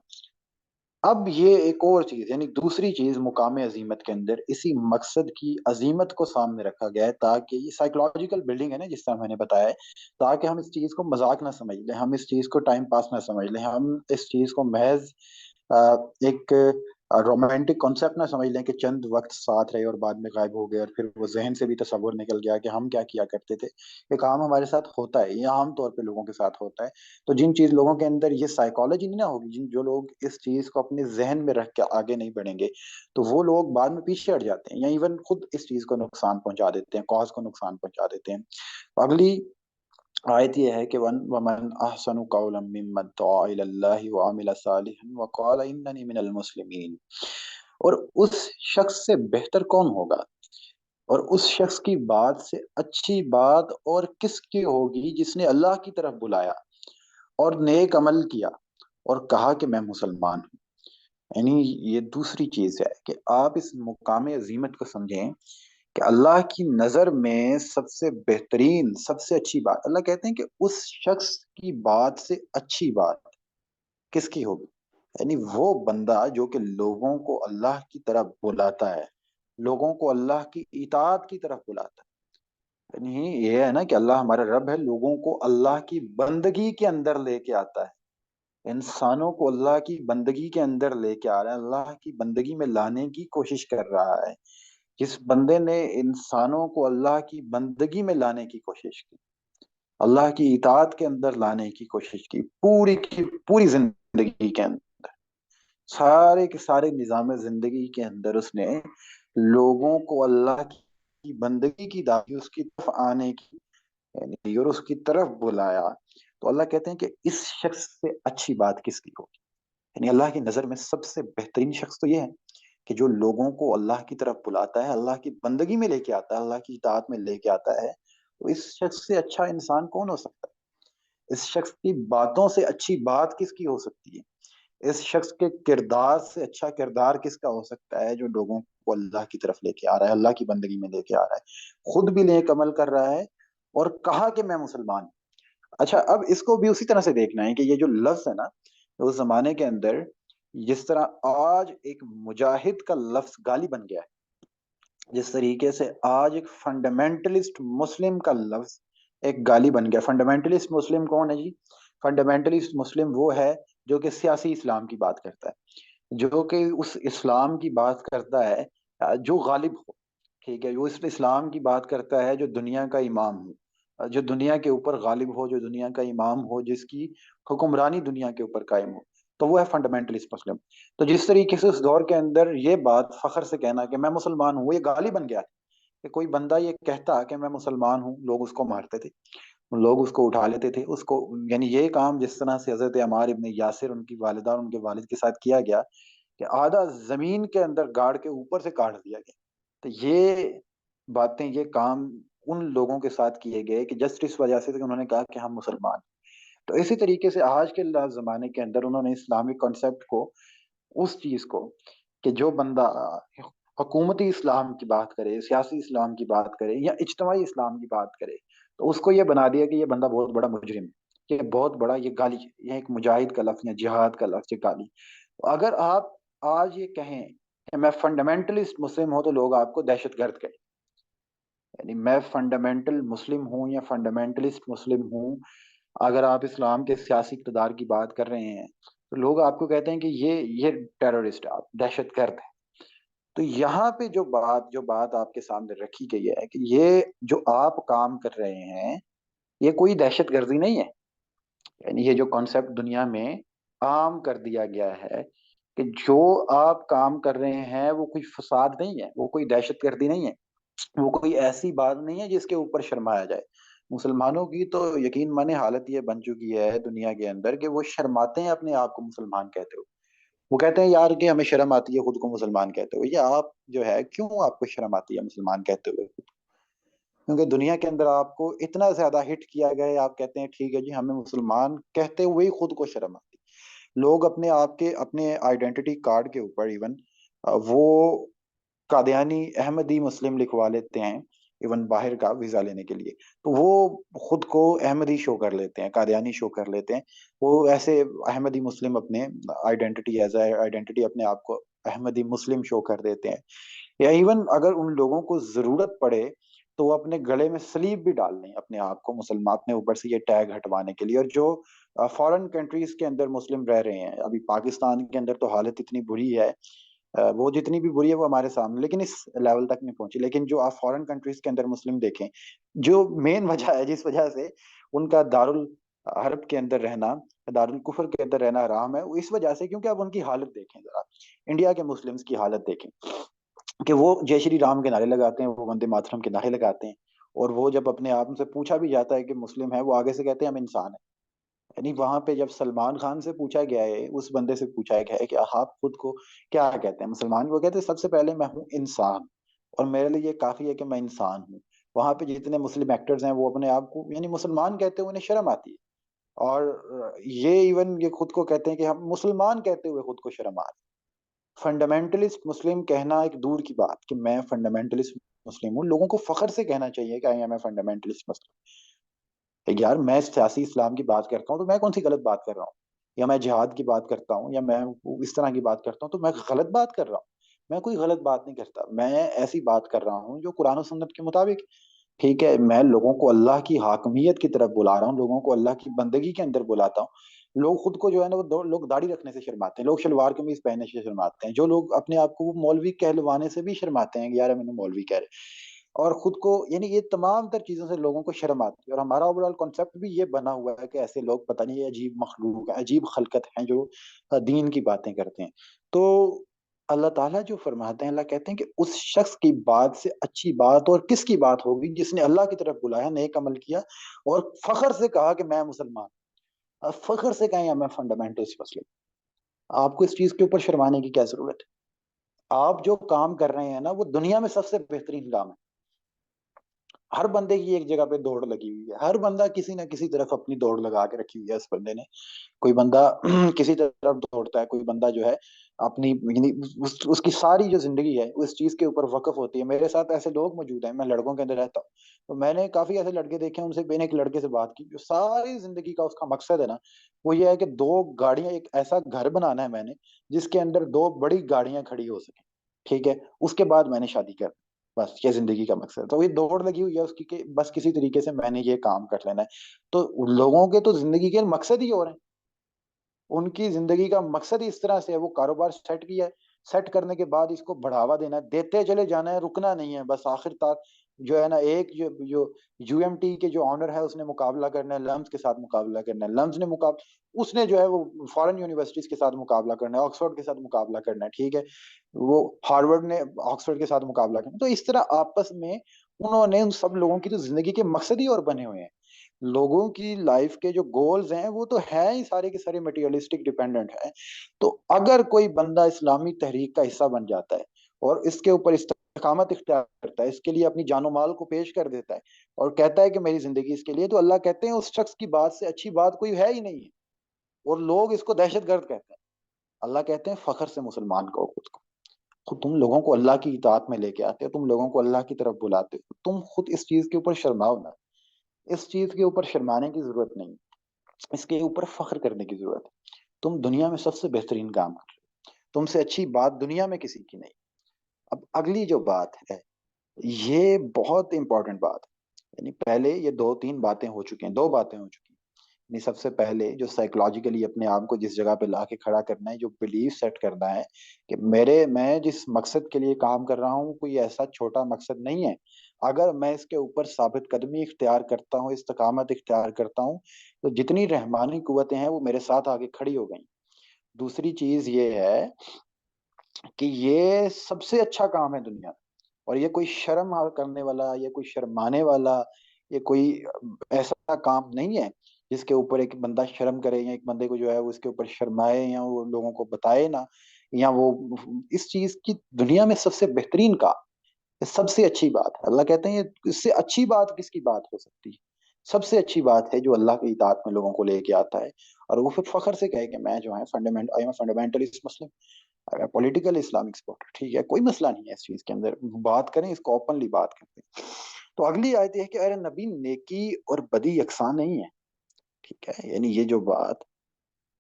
اب یہ ایک اور چیز یعنی دوسری چیز مقام عظیمت کے اندر اسی مقصد کی عظیمت کو سامنے رکھا گیا ہے، تاکہ یہ سائیکولوجیکل بلڈنگ ہے نا جس طرح میں نے بتایا ہے، تاکہ ہم اس چیز کو مذاق نہ سمجھ لیں، ہم اس چیز کو ٹائم پاس نہ سمجھ لیں، ہم اس چیز کو محض ایک رومانٹک کانسیپٹ نہ سمجھ لیں کہ چند وقت ساتھ رہے اور بعد میں غائب ہو گئے، اور پھر وہ ذہن سے بھی تصور نکل گیا کہ ہم کیا کیا کرتے تھے۔ یہ کام ہمارے ساتھ ہوتا ہے، یہ عام طور پہ لوگوں کے ساتھ ہوتا ہے۔ تو جن چیز لوگوں کے اندر یہ سائیکالوجی نہیں نہ ہوگی، جو لوگ اس چیز کو اپنے ذہن میں رکھ کے آگے نہیں بڑھیں گے، تو وہ لوگ بعد میں پیچھے ہٹ جاتے ہیں، یا ایون خود اس چیز کو نقصان پہنچا دیتے ہیں، کاز کو نقصان پہنچا دیتے ہیں۔ اگلی آیت یہ ہے کہ ومن احسن قولا ممن دعا الی اللہ وعمل صالحا وقال اننی من المسلمین، اور اس شخص سے بہتر کون ہوگا، اور اس شخص کی بات سے اچھی بات اور کس کی ہوگی جس نے اللہ کی طرف بلایا اور نیک عمل کیا اور کہا کہ میں مسلمان ہوں۔ یعنی یہ دوسری چیز ہے کہ آپ اس مقام عظیمت کو سمجھیں کہ اللہ کی نظر میں سب سے بہترین، سب سے اچھی بات، اللہ کہتے ہیں کہ اس شخص کی بات سے اچھی بات کس کی ہوگی، یعنی وہ بندہ جو کہ لوگوں کو اللہ کی طرف بلاتا ہے، لوگوں کو اللہ کی اطاعت کی طرف بلاتا ہے۔ یعنی یہ ہے نا کہ اللہ ہمارا رب ہے، لوگوں کو اللہ کی بندگی کے اندر لے کے آتا ہے، انسانوں کو اللہ کی بندگی کے اندر لے کے آ رہا ہے، اللہ کی بندگی میں لانے کی کوشش کر رہا ہے۔ جس بندے نے انسانوں کو اللہ کی بندگی میں لانے کی کوشش کی، اللہ کی اطاعت کے اندر لانے کی کوشش کی پوری زندگی کے اندر، سارے کے سارے نظام زندگی کے اندر اس نے لوگوں کو اللہ کی بندگی کی دعوت، اس کی طرف آنے کی، یعنی اور اس کی طرف بلایا، تو اللہ کہتے ہیں کہ اس شخص سے اچھی بات کس کی ہوگی۔ یعنی اللہ کی نظر میں سب سے بہترین شخص تو یہ ہے کہ جو لوگوں کو اللہ کی طرف بلاتا ہے، اللہ کی بندگی میں لے کے آتا ہے، اللہ کی اطاعت میں لے کے آتا ہے، تو اس شخص سے اچھا انسان کون ہو سکتا ہے؟ اس شخص کی باتوں سے اچھی بات کس کی ہو سکتی ہے؟ اس شخص کے کردار سے اچھا کردار کس کا ہو سکتا ہے جو لوگوں کو اللہ کی طرف لے کے آ رہا ہے، اللہ کی بندگی میں لے کے آ رہا ہے، خود بھی نیک عمل کر رہا ہے اور کہا کہ میں مسلمان ہوں۔ اچھا، اب اس کو بھی اسی طرح سے دیکھنا ہے کہ یہ جو لفظ ہے نا، اس زمانے کے اندر جس طرح آج ایک مجاہد کا لفظ گالی بن گیا ہے، جس طریقے سے آج ایک فنڈامنٹلسٹ مسلم کا لفظ ایک گالی بن گیا۔ فنڈامنٹلسٹ مسلم کون ہے جی؟ فنڈامنٹلسٹ مسلم وہ ہے جو کہ سیاسی اسلام کی بات کرتا ہے، جو کہ اس اسلام کی بات کرتا ہے جو غالب ہو، ٹھیک ہے، جو اس اسلام کی بات کرتا ہے جو دنیا کا امام ہو، جو دنیا کے اوپر غالب ہو، جو دنیا کا امام ہو، جس کی حکمرانی دنیا کے اوپر قائم ہو، تو وہ ہے فنڈامنٹلسٹ مسلم۔ تو جس طریقے سے اس دور کے اندر یہ بات فخر سے کہنا کہ میں مسلمان ہوں، وہ یہ گالی بن گیا کہ کوئی بندہ یہ کہتا کہ میں مسلمان ہوں، لوگ اس کو مارتے تھے، لوگ اس کو اٹھا لیتے تھے، اس کو، یعنی یہ کام جس طرح سے حضرت عمار ابن یاسر ان کی والدہ اور ان کے والد کے ساتھ کیا گیا کہ آدھا زمین کے اندر گاڑ کے اوپر سے کاٹ دیا گیا، تو یہ باتیں، یہ کام ان لوگوں کے ساتھ کیے گئے کہ جسٹ اس وجہ سے کہ انہوں نے کہا کہ ہم مسلمان ہیں۔ تو اسی طریقے سے آج کے زمانے کے اندر انہوں نے اسلامی کانسیپٹ کو، اس چیز کو کہ جو بندہ حکومتی اسلام کی بات کرے، سیاسی اسلام کی بات کرے یا اجتماعی اسلام کی بات کرے، تو اس کو یہ بنا دیا کہ یہ بندہ بہت بڑا مجرم ہے، یہ بہت بڑا، یہ گالی، یہ ایک مجاہد کا لفظ یا جہاد کا لفظ، یہ گالی۔ اگر آپ آج یہ کہیں کہ میں فنڈامنٹلسٹ مسلم ہوں تو لوگ آپ کو دہشت گرد کہیں، یعنی میں فنڈامنٹل مسلم ہوں یا فنڈامنٹلسٹ مسلم ہوں، اگر آپ اسلام کے سیاسی اقتدار کی بات کر رہے ہیں تو لوگ آپ کو کہتے ہیں کہ یہ ٹیررسٹ ہے، آپ دہشت گرد ہیں۔ تو یہاں پہ جو بات آپ کے سامنے رکھی گئی ہے کہ یہ جو آپ کام کر رہے ہیں یہ کوئی دہشت گردی نہیں ہے، یعنی یہ جو کانسیپٹ دنیا میں عام کر دیا گیا ہے کہ جو آپ کام کر رہے ہیں وہ کوئی فساد نہیں ہے، وہ کوئی دہشت گردی نہیں ہے، وہ کوئی ایسی بات نہیں ہے جس کے اوپر شرمایا جائے۔ مسلمانوں کی تو یقین مانے حالت یہ بن چکی ہے دنیا کے اندر کہ وہ شرماتے ہیں اپنے آپ کو مسلمان کہتے ہوئے، وہ کہتے ہیں یار کہ ہمیں شرم آتی ہے خود کو مسلمان کہتے ہوئے۔ یہ آپ جو ہے کیوں آپ کو شرم آتی ہے مسلمان کہتے ہوئے؟ کیونکہ دنیا کے اندر آپ کو اتنا زیادہ ہٹ کیا گیا ہے، آپ کہتے ہیں ٹھیک ہے جی ہمیں مسلمان کہتے ہوئے ہی خود کو شرم آتی ہے۔ لوگ اپنے آپ کے، اپنے آئیڈینٹی کارڈ کے اوپر ایون وہ قادیانی احمدی مسلم لکھوا لیتے ہیں، ایون باہر کا ویزا لینے کے لیے، تو وہ خود کو احمدی شو کر لیتے ہیں، قادیانی شو کر لیتے ہیں، وہ ایسے احمدی مسلم اپنے آئیڈینٹی، ایز اے آئیڈینٹی اپنے آپ کو احمدی مسلم شو کر دیتے ہیں، یا ایون اگر ان لوگوں کو ضرورت پڑے تو وہ اپنے گلے میں سلیب بھی ڈال لیں اپنے آپ کو مسلمان، اپنے اوپر سے یہ ٹیگ ہٹوانے کے لیے۔ اور جو فارن کنٹریز کے اندر مسلم رہ رہے ہیں، ابھی پاکستان کے اندر تو حالت اتنی بری ہے، وہ جتنی بھی بری ہے وہ ہمارے سامنے، لیکن اس لیول تک نہیں پہنچی، لیکن جو آپ فارن کنٹریز کے اندر مسلم دیکھیں، جو مین وجہ ہے جس وجہ سے ان کا دارالحرب کے اندر رہنا، دارالکفر کے اندر رہنا حرام ہے، وہ اس وجہ سے کیونکہ آپ ان کی حالت دیکھیں ذرا، انڈیا کے مسلمز کی حالت دیکھیں کہ وہ جے شری رام کے نعرے لگاتے ہیں، وہ وندے ماترم کے نعرے لگاتے ہیں، اور وہ جب اپنے آپ سے پوچھا بھی جاتا ہے کہ مسلم ہے، وہ آگے سے کہتے ہیں ہم انسان ہیں. یعنی وہاں پہ جب سلمان خان سے پوچھا گیا ہے، اس بندے سے پوچھا گیا ہے کہ آپ خود کو کیا کہتے ہیں مسلمان، وہ کہتے ہیں سب سے پہلے میں ہوں انسان، اور میرے لیے یہ کافی ہے کہ میں انسان ہوں. وہاں پہ جتنے مسلم ایکٹرز ہیں وہ اپنے آپ کو یعنی مسلمان کہتے ہوئے انہیں شرم آتی ہے، اور یہ ایون یہ خود کو کہتے ہیں کہ ہم مسلمان کہتے ہوئے خود کو شرم آتی ہے. فنڈامنٹلسٹ مسلم کہنا ایک دور کی بات کہ میں فنڈامنٹلسٹ مسلم ہوں، لوگوں کو فخر سے کہنا چاہیے کہ آئی ایم اے فنڈامنٹلسٹ مسلم. یار میں سیاسی اسلام کی بات کرتا ہوں تو میں کون سی غلط بات کر رہا ہوں، یا میں جہاد کی بات کرتا ہوں، یا میں اس طرح کی بات کرتا ہوں تو میں غلط بات کر رہا ہوں؟ میں کوئی غلط بات نہیں کرتا، میں ایسی بات کر رہا ہوں جو قرآن و سنت کے مطابق. ٹھیک ہے، میں لوگوں کو اللہ کی حاکمیت کی طرف بلا رہا ہوں، لوگوں کو اللہ کی بندگی کے اندر بلاتا ہوں. لوگ خود کو جو ہے نا وہ لوگ داڑھی رکھنے سے شرماتے ہیں، لوگ شلوار قمیض پہننے سے شرماتے ہیں، جو لوگ اپنے آپ کو وہ مولوی کہلوانے سے بھی شرماتے ہیں کہ یار ہم انہیں مولوی کہہ رہے ہیں. اور خود کو یعنی یہ تمام تر چیزوں سے لوگوں کو شرم آتی ہے، اور ہمارا اوور آل کانسیپٹ بھی یہ بنا ہوا ہے کہ ایسے لوگ پتہ نہیں یہ عجیب مخلوق ہیں، عجیب خلقت ہیں جو دین کی باتیں کرتے ہیں. تو اللہ تعالیٰ جو فرماتے ہیں، اللہ کہتے ہیں کہ اس شخص کی بات سے اچھی بات اور کس کی بات ہوگی جس نے اللہ کی طرف بلایا، نیک عمل کیا اور فخر سے کہا کہ میں مسلمان. اب فخر سے کہیں میں فنڈامنٹلسٹ مسلم. آپ کو اس چیز کے اوپر شرمانے کی کیا ضرورت ہے؟ آپ جو کام کر رہے ہیں نا وہ دنیا میں سب سے بہترین کام ہے. ہر بندے کی ایک جگہ پہ دوڑ لگی ہوئی ہے، ہر بندہ کسی نہ کسی طرف اپنی دوڑ لگا کے رکھی ہوئی ہے اس بندے نے. کوئی بندہ کسی طرف دوڑتا ہے، کوئی بندہ جو ہے اپنی یعنی اس کی ساری جو زندگی ہے اس چیز کے اوپر وقف ہوتی ہے. میرے ساتھ ایسے لوگ موجود ہیں، میں لڑکوں کے اندر رہتا ہوں تو میں نے کافی ایسے لڑکے دیکھے ہیں، ان سے میں نے ایک لڑکے سے بات کی جو ساری زندگی کا اس کا مقصد ہے نا وہ یہ ہے کہ دو گاڑیاں، ایک ایسا گھر بنانا ہے میں نے جس کے اندر دو بڑی گاڑیاں کھڑی ہو سکیں. ٹھیک ہے، اس کے بعد میں نے شادی کر، بس یہ زندگی کا مقصد ہے. تو یہ دوڑ لگی ہوئی ہے اس کی کہ بس کسی طریقے سے میں نے یہ کام کر لینا ہے. تو لوگوں کے تو زندگی کے مقصد ہی اور ہیں، ان کی زندگی کا مقصد ہی اس طرح سے ہے. وہ کاروبار سیٹ کیا ہے، سیٹ کرنے کے بعد اس کو بڑھاوا دینا ہے، دیتے چلے جانا ہے، رکنا نہیں ہے. بس آخر تک جو ہے نا ایک جو یو ایم ٹی کے جو آنر ہے اس نے مقابلہ کرنا ہے، لمز کے ساتھ مقابلہ کرنا ہے، لمز نے اس نے جو ہے وہ فارن یونیورسٹیز کے ساتھ مقابلہ کرنا ہے، آکسفورڈ کے ساتھ مقابلہ کرنا ہے. ٹھیک ہے، وہ ہارورڈ نے آکسفورڈ کے ساتھ مقابلہ کرنا ہے. تو اس طرح آپس میں انہوں نے ان سب لوگوں کی تو زندگی کے مقصد ہی اور بنے ہوئے ہیں. لوگوں کی لائف کے جو گولز ہیں وہ تو ہے ہی سارے کے سارے مٹیریلسٹک ڈیپینڈنٹ ہے. تو اگر کوئی بندہ اسلامی تحریک کا حصہ بن جاتا ہے اور اس کے اوپر استقامت اختیار کرتا ہے، اس کے لیے اپنی جان و مال کو پیش کر دیتا ہے اور کہتا ہے کہ میری زندگی اس کے لیے، تو اللہ کہتے ہیں اس شخص کی بات سے اچھی بات کوئی ہے ہی نہیں ہے، اور لوگ اس کو دہشت گرد کہتے ہیں. اللہ کہتے ہیں فخر سے مسلمان کہو خود کو. تم لوگوں کو اللہ کی اطاعت میں لے کے آتے ہو، تم لوگوں کو اللہ کی طرف بلاتے ہو، تم خود اس چیز کے اوپر شرماؤ نہ. اس چیز کے اوپر شرمانے کی ضرورت نہیں، اس کے اوپر فخر کرنے کی ضرورت ہے. تم دنیا میں سب سے بہترین کام کر رہے ہو، تم سے اچھی بات دنیا میں کسی کی نہیں. اب اگلی جو بات ہے یہ بہت امپورٹنٹ بات ہے. یعنی پہلے یہ دو تین باتیں ہو چکی ہیں، دو باتیں ہو چکی ہیں. یعنی سب سے پہلے جو سائیکولوجیکلی اپنے آپ کو جس جگہ پہ لا کے کھڑا کرنا ہے، جو بلیف سیٹ کرنا ہے کہ میں جس مقصد کے لیے کام کر رہا ہوں کوئی ایسا چھوٹا مقصد نہیں ہے. اگر میں اس کے اوپر ثابت قدمی اختیار کرتا ہوں، استقامت اختیار کرتا ہوں، تو جتنی رحمانی قوتیں ہیں وہ میرے ساتھ آگے کھڑی ہو گئیں. دوسری چیز یہ ہے کہ یہ سب سے اچھا کام ہے دنیا میں، اور یہ کوئی شرم کرنے والا، یہ کوئی شرمانے والا، یہ کوئی ایسا کام نہیں ہے جس کے اوپر ایک بندہ شرم کرے، یا ایک بندے کو جو ہے وہ اس کے اوپر شرمائے، یا وہ لوگوں کو بتائے نہ، یا وہ اس چیز کی دنیا میں سب سے بہترین کام، یہ سب سے اچھی بات ہے. اللہ کہتے ہیں اس سے اچھی بات کس کی بات ہو سکتی ہے؟ سب سے اچھی بات ہے جو اللہ کی اطاعت میں لوگوں کو لے کے آتا ہے، اور وہ پھر فخر سے کہے کہ میں جو ہے فنڈامنٹلسٹ مسلم، پولیٹیکل اسلامک سپورٹر. ٹھیک ہے، کوئی مسئلہ نہیں ہے اس چیز کے اندر، بات کریں اس کو، اوپنلی بات کرتے ہیں. تو اگلی آیت یہ ہے کہ ارے نبی نیکی اور بدی یکساں نہیں ہے. ٹھیک ہے، یعنی یہ جو بات،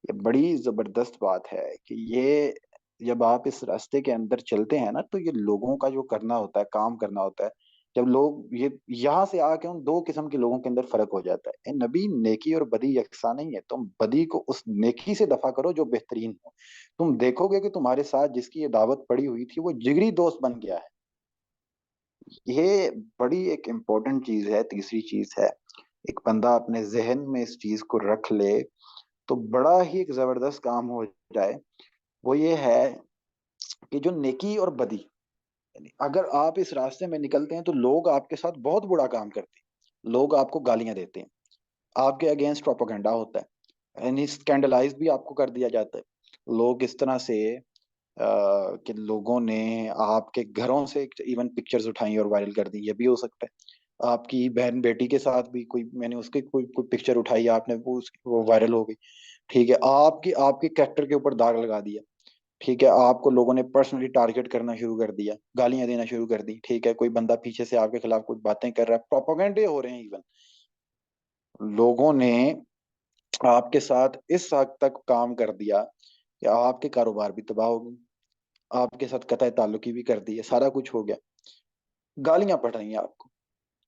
یہ بڑی زبردست بات ہے کہ یہ جب آپ اس راستے کے اندر چلتے ہیں نا تو یہ لوگوں کا جو کرنا ہوتا ہے، کام کرنا ہوتا ہے. جب لوگ یہ یہاں سے آ کے ان دو قسم کے لوگوں کے اندر فرق ہو جاتا ہے. نبی نیکی اور بدی یکساں نہیں ہے، تم بدی کو اس نیکی سے دفع کرو جو بہترین ہو. تم دیکھو گے کہ تمہارے ساتھ جس کی یہ دعوت پڑی ہوئی تھی وہ جگری دوست بن گیا ہے. یہ بڑی ایک امپورٹنٹ چیز ہے. تیسری چیز ہے، ایک بندہ اپنے ذہن میں اس چیز کو رکھ لے تو بڑا ہی ایک زبردست کام ہو جائے. وہ یہ ہے کہ جو نیکی اور بدی، یعنی اگر آپ اس راستے میں نکلتے ہیں تو لوگ آپ کے ساتھ بہت برا کام کرتے ہیں، لوگ آپ کو گالیاں دیتے ہیں، آپ کے اگینسٹ پروپیگنڈا ہوتا ہے، یعنی اسکینڈلائز بھی آپ کو کر دیا جاتا ہے، لوگ اس طرح سے کہ لوگوں نے آپ کے گھروں سے ایون پکچرز اٹھائیں اور وائرل کر دی، یہ بھی ہو سکتا ہے، آپ کی بہن بیٹی کے ساتھ بھی کوئی میں نے اس کی کوئی پکچر اٹھائی آپ نے، وہ وائرل ہو گئی، ٹھیک ہے، آپ کے کریکٹر کے اوپر داغ لگا دیا، ٹھیک ہے، آپ کو لوگوں نے پرسنلی ٹارگٹ کرنا شروع کر دیا، گالیاں دینا شروع کر دی، ٹھیک ہے، کوئی بندہ پیچھے سے آپ کے خلاف کچھ باتیں کر رہا ہے، پروپیگنڈے ہو رہے ہیں، ایون لوگوں نے آپ کے ساتھ اس حد تک کام کر دیا کہ آپ کے کاروبار بھی تباہ ہو گئی، آپ کے ساتھ قطع تعلقی بھی کر دی ہے، سارا کچھ ہو گیا، گالیاں پڑ رہی ہیں آپ کو،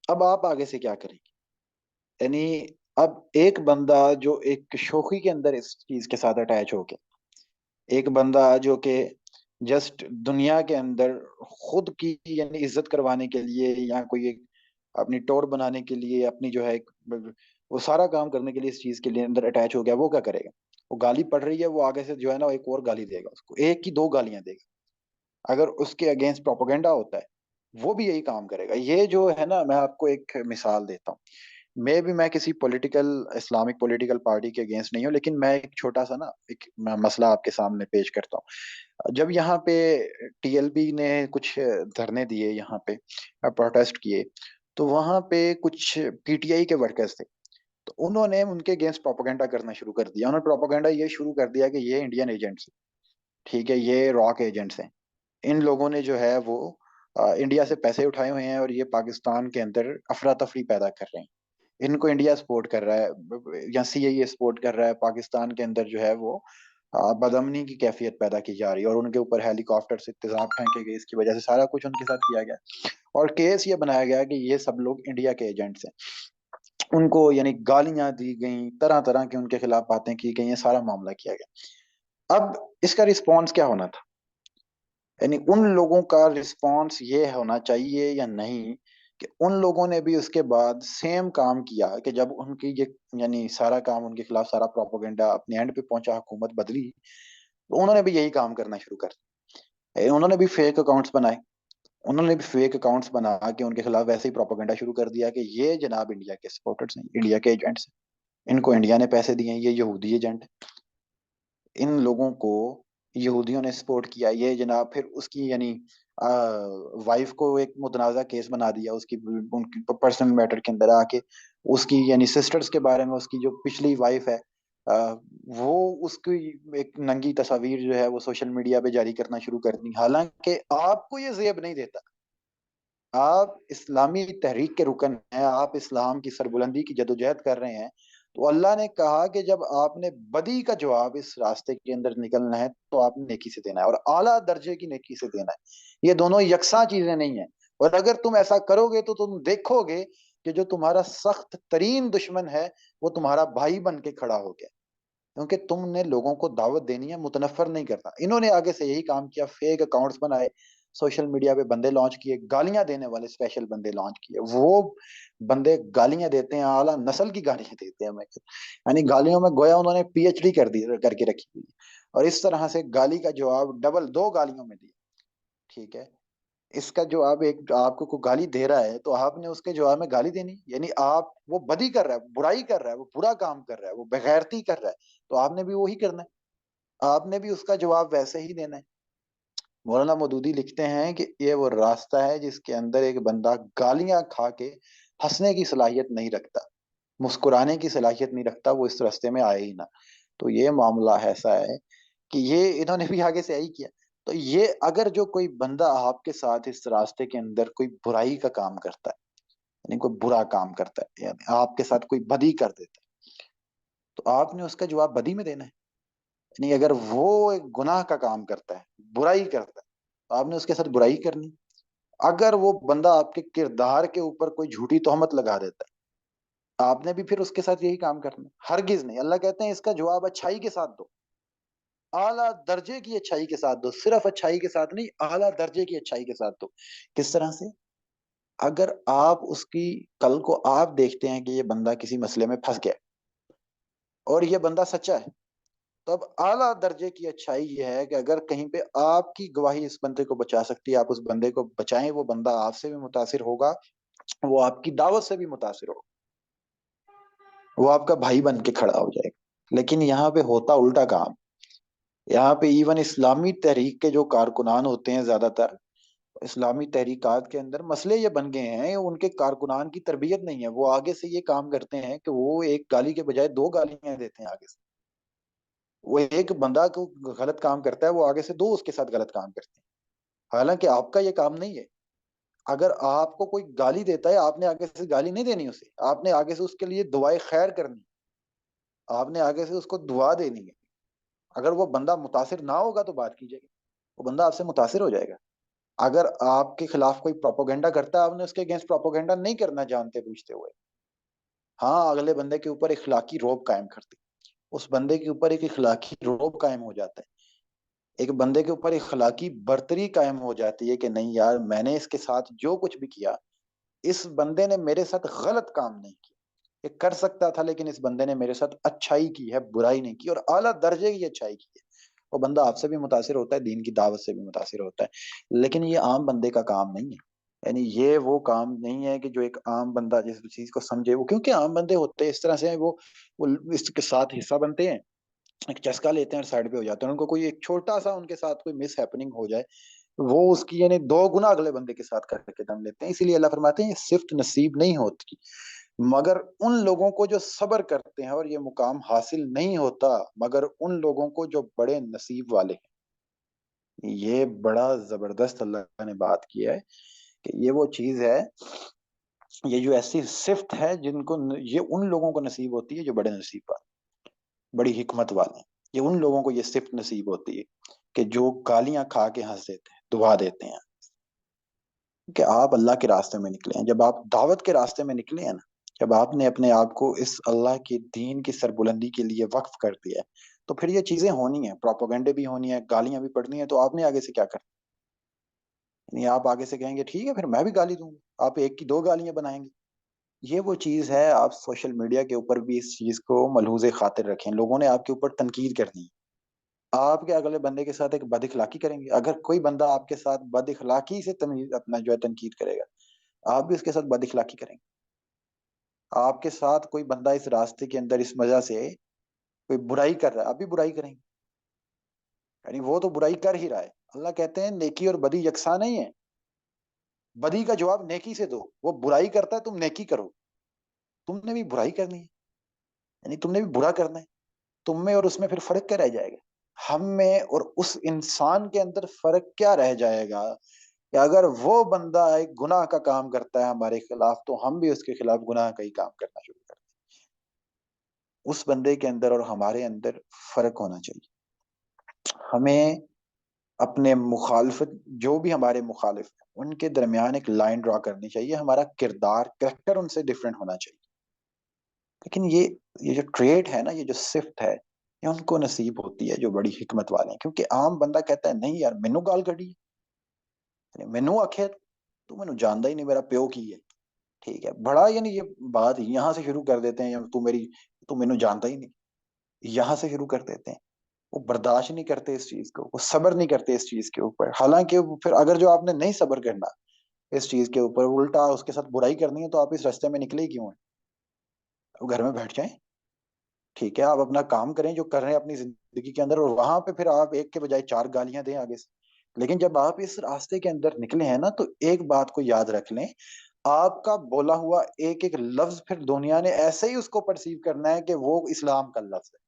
اب آپ آگے سے کیا کریں گے؟ یعنی اب ایک بندہ جو ایک شوخی کے اندر اس چیز کے ساتھ اٹیچ ہو گیا، ایک بندہ جو کہ جسٹ دنیا کے اندر خود کی یعنی عزت کروانے کے لیے یا کوئی ایک اپنی ٹور بنانے کے لیے اپنی جو ہے وہ سارا کام کرنے کے لیے اس چیز کے لیے اندر اٹیچ ہو گیا، وہ کیا کرے گا؟ وہ گالی پڑ رہی ہے، وہ آگے سے جو ہے نا ایک اور گالی دے گا، اس کو ایک کی دو گالیاں دے گا، اگر اس کے اگینسٹ پروپیگنڈا ہوتا ہے وہ بھی یہی کام کرے گا۔ یہ جو ہے نا، میں آپ کو ایک مثال دیتا ہوں، میں کسی اسلامک پولیٹیکل پارٹی کے اگینسٹ نہیں ہوں، لیکن میں ایک چھوٹا سا نا ایک مسئلہ آپ کے سامنے پیش کرتا ہوں۔ جب یہاں پہ ٹی ایل بی نے کچھ دھرنے دیے، یہاں پہ پروٹیسٹ کیے، تو وہاں پہ کچھ پی ٹی آئی کے ورکرز تھے، تو انہوں نے ان کے اگینسٹ پروپیگنڈا کرنا شروع کر دیا، انہوں نے پروپیگنڈا یہ شروع کر دیا کہ یہ انڈین ایجنٹس ہیں، ٹھیک ہے، یہ راک ایجنٹس ہیں، ان لوگوں نے جو ہے وہ انڈیا سے پیسے اٹھائے ہوئے ہیں اور یہ پاکستان کے اندر افراتفری پیدا کر رہے ہیں، ان کو انڈیا سپورٹ کر رہا ہے یا سی آئی اے سپورٹ کر رہا ہے، پاکستان کے اندر جو ہے وہ بدامنی کی کیفیت پیدا کی جا رہی ہے اور ان کے اوپر ہیلی کاپٹر سے تیزاب پھینکے گئے، اس کی وجہ سے سارا کچھ ان کے ساتھ کیا گیا اور کیس یہ بنایا گیا کہ یہ سب لوگ انڈیا کے ایجنٹس ہیں، ان کو یعنی گالیاں دی گئیں، طرح طرح کی ان کے خلاف باتیں کی گئی ہیں، سارا معاملہ کیا گیا۔ اب اس کا رسپانس کیا ہونا تھا؟ یعنی ان لوگوں کا رسپانس یہ ہونا چاہیے یا نہیں کہ ان لوگوں نے بھی اس کے بعد سیم کام کیا کہ جب ان کی یہ یعنی سارا کام ان کے خلاف، سارا پروپیگنڈا اپنے اینڈ پہ پہنچا، حکومت بدلی، تو انہوں نے بھی یہی کام کرنا شروع کر دیا، انہوں نے بھی فیک اکاؤنٹس بنائے، انہوں نے بھی فیک اکاؤنٹس بنا کے ان کے خلاف ویسے ہی پروپیگنڈا شروع کر دیا کہ یہ جناب انڈیا کے سپورٹرز ہیں، انڈیا کے ایجنٹس ہیں، ان کو انڈیا نے پیسے دیے ہیں، یہ یہودی ایجنٹ ہیں، ان لوگوں کو یہودیوں نے سپورٹ کیا، یہ جناب پھر اس کی یعنی وائف کو ایک متنازع کیس بنا دیا، اس کی ان کی پرسنل میٹر کے اندر آ کے اس کی یعنی سسٹرز کے بارے میں، اس کی جو پچھلی وائف ہے وہ اس کی ایک ننگی تصاویر جو ہے وہ سوشل میڈیا پہ جاری کرنا شروع کر دی، حالانکہ آپ کو یہ زیب نہیں دیتا، آپ اسلامی تحریک کے رکن ہیں، آپ اسلام کی سربلندی کی جدوجہد کر رہے ہیں، تو اللہ نے کہا کہ جب آپ نے بدی کا جواب اس راستے کے اندر نکلنا ہے تو آپ نے نیکی سے دینا ہے اور اعلیٰ درجے کی نیکی سے دینا ہے، یہ دونوں یکساں چیزیں نہیں ہیں، اور اگر تم ایسا کرو گے تو تم دیکھو گے کہ جو تمہارا سخت ترین دشمن ہے وہ تمہارا بھائی بن کے کھڑا ہو گیا، کیونکہ تم نے لوگوں کو دعوت دینی ہے، متنفر نہیں کرنا۔ انہوں نے آگے سے یہی کام کیا، فیک اکاؤنٹس بنائے، سوشل میڈیا پہ بندے لانچ کیے، گالیاں دینے والے اسپیشل بندے لانچ کیے، وہ بندے گالیاں دیتے ہیں، اعلیٰ نسل کی گالیاں دیتے ہیں، یعنی گالیوں میں گویا انہوں نے پی ایچ ڈی کر کے رکھی ہوئی، اور اس طرح سے گالی کا جواب ڈبل دو گالیوں میں دیا، ٹھیک ہے، اس کا جواب ایک آپ کو کوئی گالی دے رہا ہے تو آپ نے اس کے جواب میں گالی دینی، یعنی آپ وہ بدی کر رہا ہے، برائی کر رہا ہے، وہ برا کام کر رہا ہے، وہ بغیرتی کر رہا ہے، تو آپ نے بھی وہی کرنا ہے، آپ نے بھی اس کا جواب ویسے ہی دینا ہے۔ مولانا مودودی لکھتے ہیں کہ یہ وہ راستہ ہے جس کے اندر ایک بندہ گالیاں کھا کے ہنسنے کی صلاحیت نہیں رکھتا، مسکرانے کی صلاحیت نہیں رکھتا، وہ اس راستے میں آئے ہی نہ۔ تو یہ معاملہ ایسا ہے کہ یہ انہوں نے بھی آگے سے یہی کیا، تو یہ اگر جو کوئی بندہ آپ کے ساتھ اس راستے کے اندر کوئی برائی کا کام کرتا ہے، یعنی کوئی برا کام کرتا ہے، یعنی آپ کے ساتھ کوئی بدی کر دیتا ہے، تو آپ نے اس کا جواب بدی میں دینا ہے، یعنی اگر وہ ایک گناہ کا کام کرتا ہے، برائی کرتا ہے، تو آپ نے اس کے ساتھ برائی کرنی، اگر وہ بندہ آپ کے کردار کے اوپر کوئی جھوٹی تہمت لگا دیتا ہے، آپ نے بھی پھر اس کے ساتھ یہی کام کرنا ہے، ہرگز نہیں، اللہ کہتے ہیں اس کا جواب اچھائی کے ساتھ دو، اعلیٰ درجے کی اچھائی کے ساتھ دو، صرف اچھائی کے ساتھ نہیں، اعلیٰ درجے کی اچھائی کے ساتھ دو۔ کس طرح سے؟ اگر آپ اس کی کل کو آپ دیکھتے ہیں کہ یہ بندہ کسی مسئلے میں پھنس گیا اور یہ بندہ سچا ہے، تو اب اعلیٰ درجے کی اچھائی یہ ہے کہ اگر کہیں پہ آپ کی گواہی اس بندے کو بچا سکتی ہے، آپ اس بندے کو بچائیں، وہ بندہ آپ سے بھی متاثر ہوگا، وہ آپ کی دعوت سے بھی متاثر ہوگا، وہ آپ کا بھائی بن کے کھڑا ہو جائے گا۔ لیکن یہاں پہ ہوتا الٹا کام، یہاں پہ ایون اسلامی تحریک کے جو کارکنان ہوتے ہیں، زیادہ تر اسلامی تحریکات کے اندر مسئلے یہ بن گئے ہیں، ان کے کارکنان کی تربیت نہیں ہے، وہ آگے سے یہ کام کرتے ہیں کہ وہ ایک گالی کے بجائے دو گالیاں دیتے ہیں آگے سے۔ وہ ایک بندہ کو غلط کام کرتا ہے، وہ آگے سے دو اس کے ساتھ غلط کام کرتے ہیں، حالانکہ آپ کا یہ کام نہیں ہے۔ اگر آپ کو کوئی گالی دیتا ہے، آپ نے آگے سے گالی نہیں دینی اسے، آپ نے آگے سے اس کے لیے دعائے خیر کرنی، آپ نے آگے سے اس کو دعا دینی ہے۔ اگر وہ بندہ متاثر نہ ہوگا تو بات کیجیے گا، وہ بندہ آپ سے متاثر ہو جائے گا۔ اگر آپ کے خلاف کوئی پروپوگنڈا کرتا ہے، آپ نے اس کے اگینسٹ پروپوگنڈا نہیں کرنا جانتے بوجھتے ہوئے، ہاں اگلے بندے کے اوپر اخلاقی روب قائم کرتے، اس بندے کے اوپر ایک اخلاقی روب قائم ہو جاتا ہے، ایک بندے کے اوپر اخلاقی برتری قائم ہو جاتی ہے کہ نہیں یار، میں نے اس کے ساتھ جو کچھ بھی کیا، اس بندے نے میرے ساتھ غلط کام نہیں کیا، یہ کر سکتا تھا لیکن اس بندے نے میرے ساتھ اچھائی کی ہے، برائی نہیں کی، اور اعلیٰ درجے کی اچھائی کی ہے۔ وہ بندہ آپ سے بھی متاثر ہوتا ہے، دین کی دعوت سے بھی متاثر ہوتا ہے، لیکن یہ عام بندے کا کام نہیں ہے۔ یعنی یہ وہ کام نہیں ہے کہ جو ایک عام بندہ جس چیز کو سمجھے، وہ کیونکہ عام بندے ہوتے ہیں اس طرح سے ہیں، وہ اس کے ساتھ حصہ بنتے ہیں، ایک چسکا لیتے ہیں اور سائڈ پہ ہو جاتے ہیں، ان کو کوئی ایک چھوٹا سا ان کے ساتھ کوئی مس ہیپننگ ہو جائے، وہ اس کی یعنی دو گنا اگلے بندے کے ساتھ کر کے دم لیتے ہیں۔ اسی لیے اللہ فرماتے ہیں یہ صفت نصیب نہیں ہوتی مگر ان لوگوں کو جو صبر کرتے ہیں، اور یہ مقام حاصل نہیں ہوتا مگر ان لوگوں کو جو بڑے نصیب والے ہیں۔ یہ بڑا زبردست اللہ نے بات کی ہے کہ یہ وہ چیز ہے، یہ جو ایسی صفت ہے جن کو یہ ان لوگوں کو نصیب ہوتی ہے جو بڑے نصیب والے، بڑی حکمت والے ہیں، یہ ان لوگوں کو یہ صفت نصیب ہوتی ہے کہ جو گالیاں کھا کے ہنس دیتے ہیں، دعا دیتے ہیں کہ آپ اللہ کے راستے میں نکلے ہیں۔ جب آپ دعوت کے راستے میں نکلے ہیں نا، جب آپ نے اپنے آپ کو اس اللہ کے دین کی سربلندی کے لیے وقف کر دیا ہے، تو پھر یہ چیزیں ہونی ہیں، پروپیگنڈے بھی ہونی ہیں، گالیاں بھی پڑنی ہیں، تو آپ نے آگے سے کیا کرنا؟ یعنی آپ آگے سے کہیں گے ٹھیک ہے پھر میں بھی گالی دوں گا، آپ ایک کی دو گالیاں بنائیں گے۔ یہ وہ چیز ہے، آپ سوشل میڈیا کے اوپر بھی اس چیز کو ملحوظ خاطر رکھیں، لوگوں نے آپ کے اوپر تنقید کرنی ہے، آپ کے اگلے بندے کے ساتھ ایک بد اخلاقی کریں گے، اگر کوئی بندہ آپ کے ساتھ بد اخلاقی سے اپنا جو ہے تنقید کرے گا، آپ بھی اس کے ساتھ بد اخلاقی کریں گے۔ آپ کے ساتھ کوئی بندہ اس راستے کے اندر اس وجہ سے کوئی برائی کر رہا ہے، آپ بھی برائی کریں گے، یعنی وہ تو برائی کر ہی رہا ہے۔ اللہ کہتے ہیں نیکی اور بدی یکساں نہیں ہے، بدی کا جواب نیکی سے دو، وہ برائی کرتا ہے تم نیکی کرو، تم نے بھی برائی کرنی ہے، یعنی تم نے بھی برا کرنا ہے، تم میں اور اس میں پھر فرق کیا رہ جائے گا؟ ہم میں اور اس انسان کے اندر فرق کیا رہ جائے گا کہ اگر وہ بندہ ایک گناہ کا کام کرتا ہے ہمارے خلاف، تو ہم بھی اس کے خلاف گناہ کا ہی کام کرنا شروع کرتے ہیں۔ اس بندے کے اندر اور ہمارے اندر فرق ہونا چاہیے۔ ہمیں اپنے مخالفت، جو بھی ہمارے مخالف ہیں ان کے درمیان ایک لائن ڈرا کرنی چاہیے، ہمارا کردار، کریکٹر ان سے ڈیفرنٹ ہونا چاہیے۔ لیکن یہ جو ٹریٹ ہے نا، یہ جو صفت ہے، یہ ان کو نصیب ہوتی ہے جو بڑی حکمت والے ہیں، کیونکہ عام بندہ کہتا ہے نہیں یار مینوں گال کڈی ہے، مینوں آخیا تو مینوں جاندا ہی نہیں، میرا پیو کی ہے، ٹھیک ہے بڑا، یعنی یہ بات یہاں سے شروع کر دیتے ہیں، یا تو مینوں جانتا ہی نہیں، یہاں سے شروع کر دیتے ہیں۔ وہ برداشت نہیں کرتے اس چیز کو، وہ صبر نہیں کرتے اس چیز کے اوپر، حالانکہ پھر اگر جو آپ نے نہیں صبر کرنا اس چیز کے اوپر، الٹا اس کے ساتھ برائی کرنی ہے، تو آپ اس راستے میں نکلے ہی کیوں ہیں؟ گھر میں بیٹھ جائیں، ٹھیک ہے آپ اپنا کام کریں جو کر رہے ہیں اپنی زندگی کے اندر، اور وہاں پہ پھر آپ ایک کے بجائے چار گالیاں دیں آگے سے۔ لیکن جب آپ اس راستے کے اندر نکلے ہیں نا، تو ایک بات کو یاد رکھ لیں، آپ کا بولا ہوا ایک ایک لفظ پھر دنیا نے ایسے ہی اس کو پرسیو کرنا ہے کہ وہ اسلام کا لفظ ہے،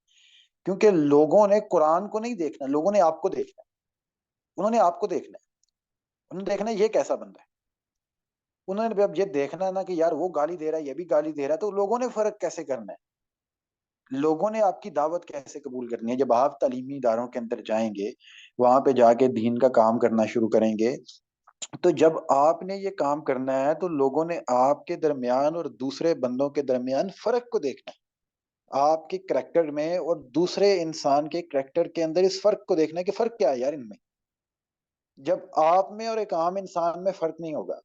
کیونکہ لوگوں نے قرآن کو نہیں دیکھنا، لوگوں نے آپ کو دیکھنا ہے، انہوں نے آپ کو دیکھنا ہے، انہوں نے دیکھنا ہے یہ کیسا بندہ ہے، انہوں نے اب یہ دیکھنا ہے نا کہ یار وہ گالی دے رہا ہے، یہ بھی گالی دے رہا ہے، تو لوگوں نے فرق کیسے کرنا ہے، لوگوں نے آپ کی دعوت کیسے قبول کرنی ہے؟ جب آپ تعلیمی اداروں کے اندر جائیں گے، وہاں پہ جا کے دین کا کام کرنا شروع کریں گے، تو جب آپ نے یہ کام کرنا ہے تو لوگوں نے آپ کے درمیان اور دوسرے بندوں کے درمیان فرق کو دیکھنا ہے، آپ کے کریکٹر میں اور دوسرے انسان کے کریکٹر کے اندر اس فرق کو دیکھنا ہے کہ فرق کیا ہے یار ان میں۔ جب آپ میں اور ایک عام انسان میں فرق نہیں ہوگا،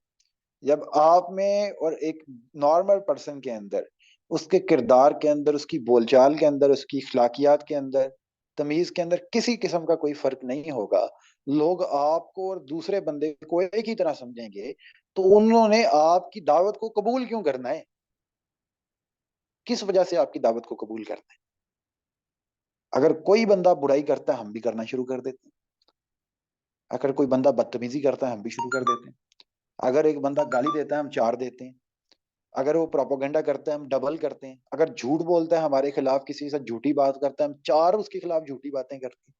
جب آپ میں اور ایک نارمل پرسن کے اندر، اس کے کردار کے اندر، اس کی بول چال کے اندر، اس کی اخلاقیات کے اندر، تمیز کے اندر کسی قسم کا کوئی فرق نہیں ہوگا، لوگ آپ کو اور دوسرے بندے کو ایک ہی طرح سمجھیں گے، تو انہوں نے آپ کی دعوت کو قبول کیوں کرنا ہے؟ کس وجہ سے آپ کی دعوت کو قبول کرنا ہے؟ اگر کوئی بندہ برائی کرتا ہے ہم بھی کرنا شروع کر دیتے ہیں، اگر کوئی بندہ بدتمیزی کرتا ہے ہم بھی شروع کر دیتے ہیں، اگر ایک بندہ گالی دیتا ہے ہم چار دیتے ہیں، اگر وہ پروپوگنڈا کرتا ہے ہم ڈبل کرتے ہیں، اگر جھوٹ بولتا ہے ہمارے خلاف، کسی سے جھوٹی بات کرتا ہے ہم چار اس کے خلاف جھوٹی باتیں کرتے ہیں۔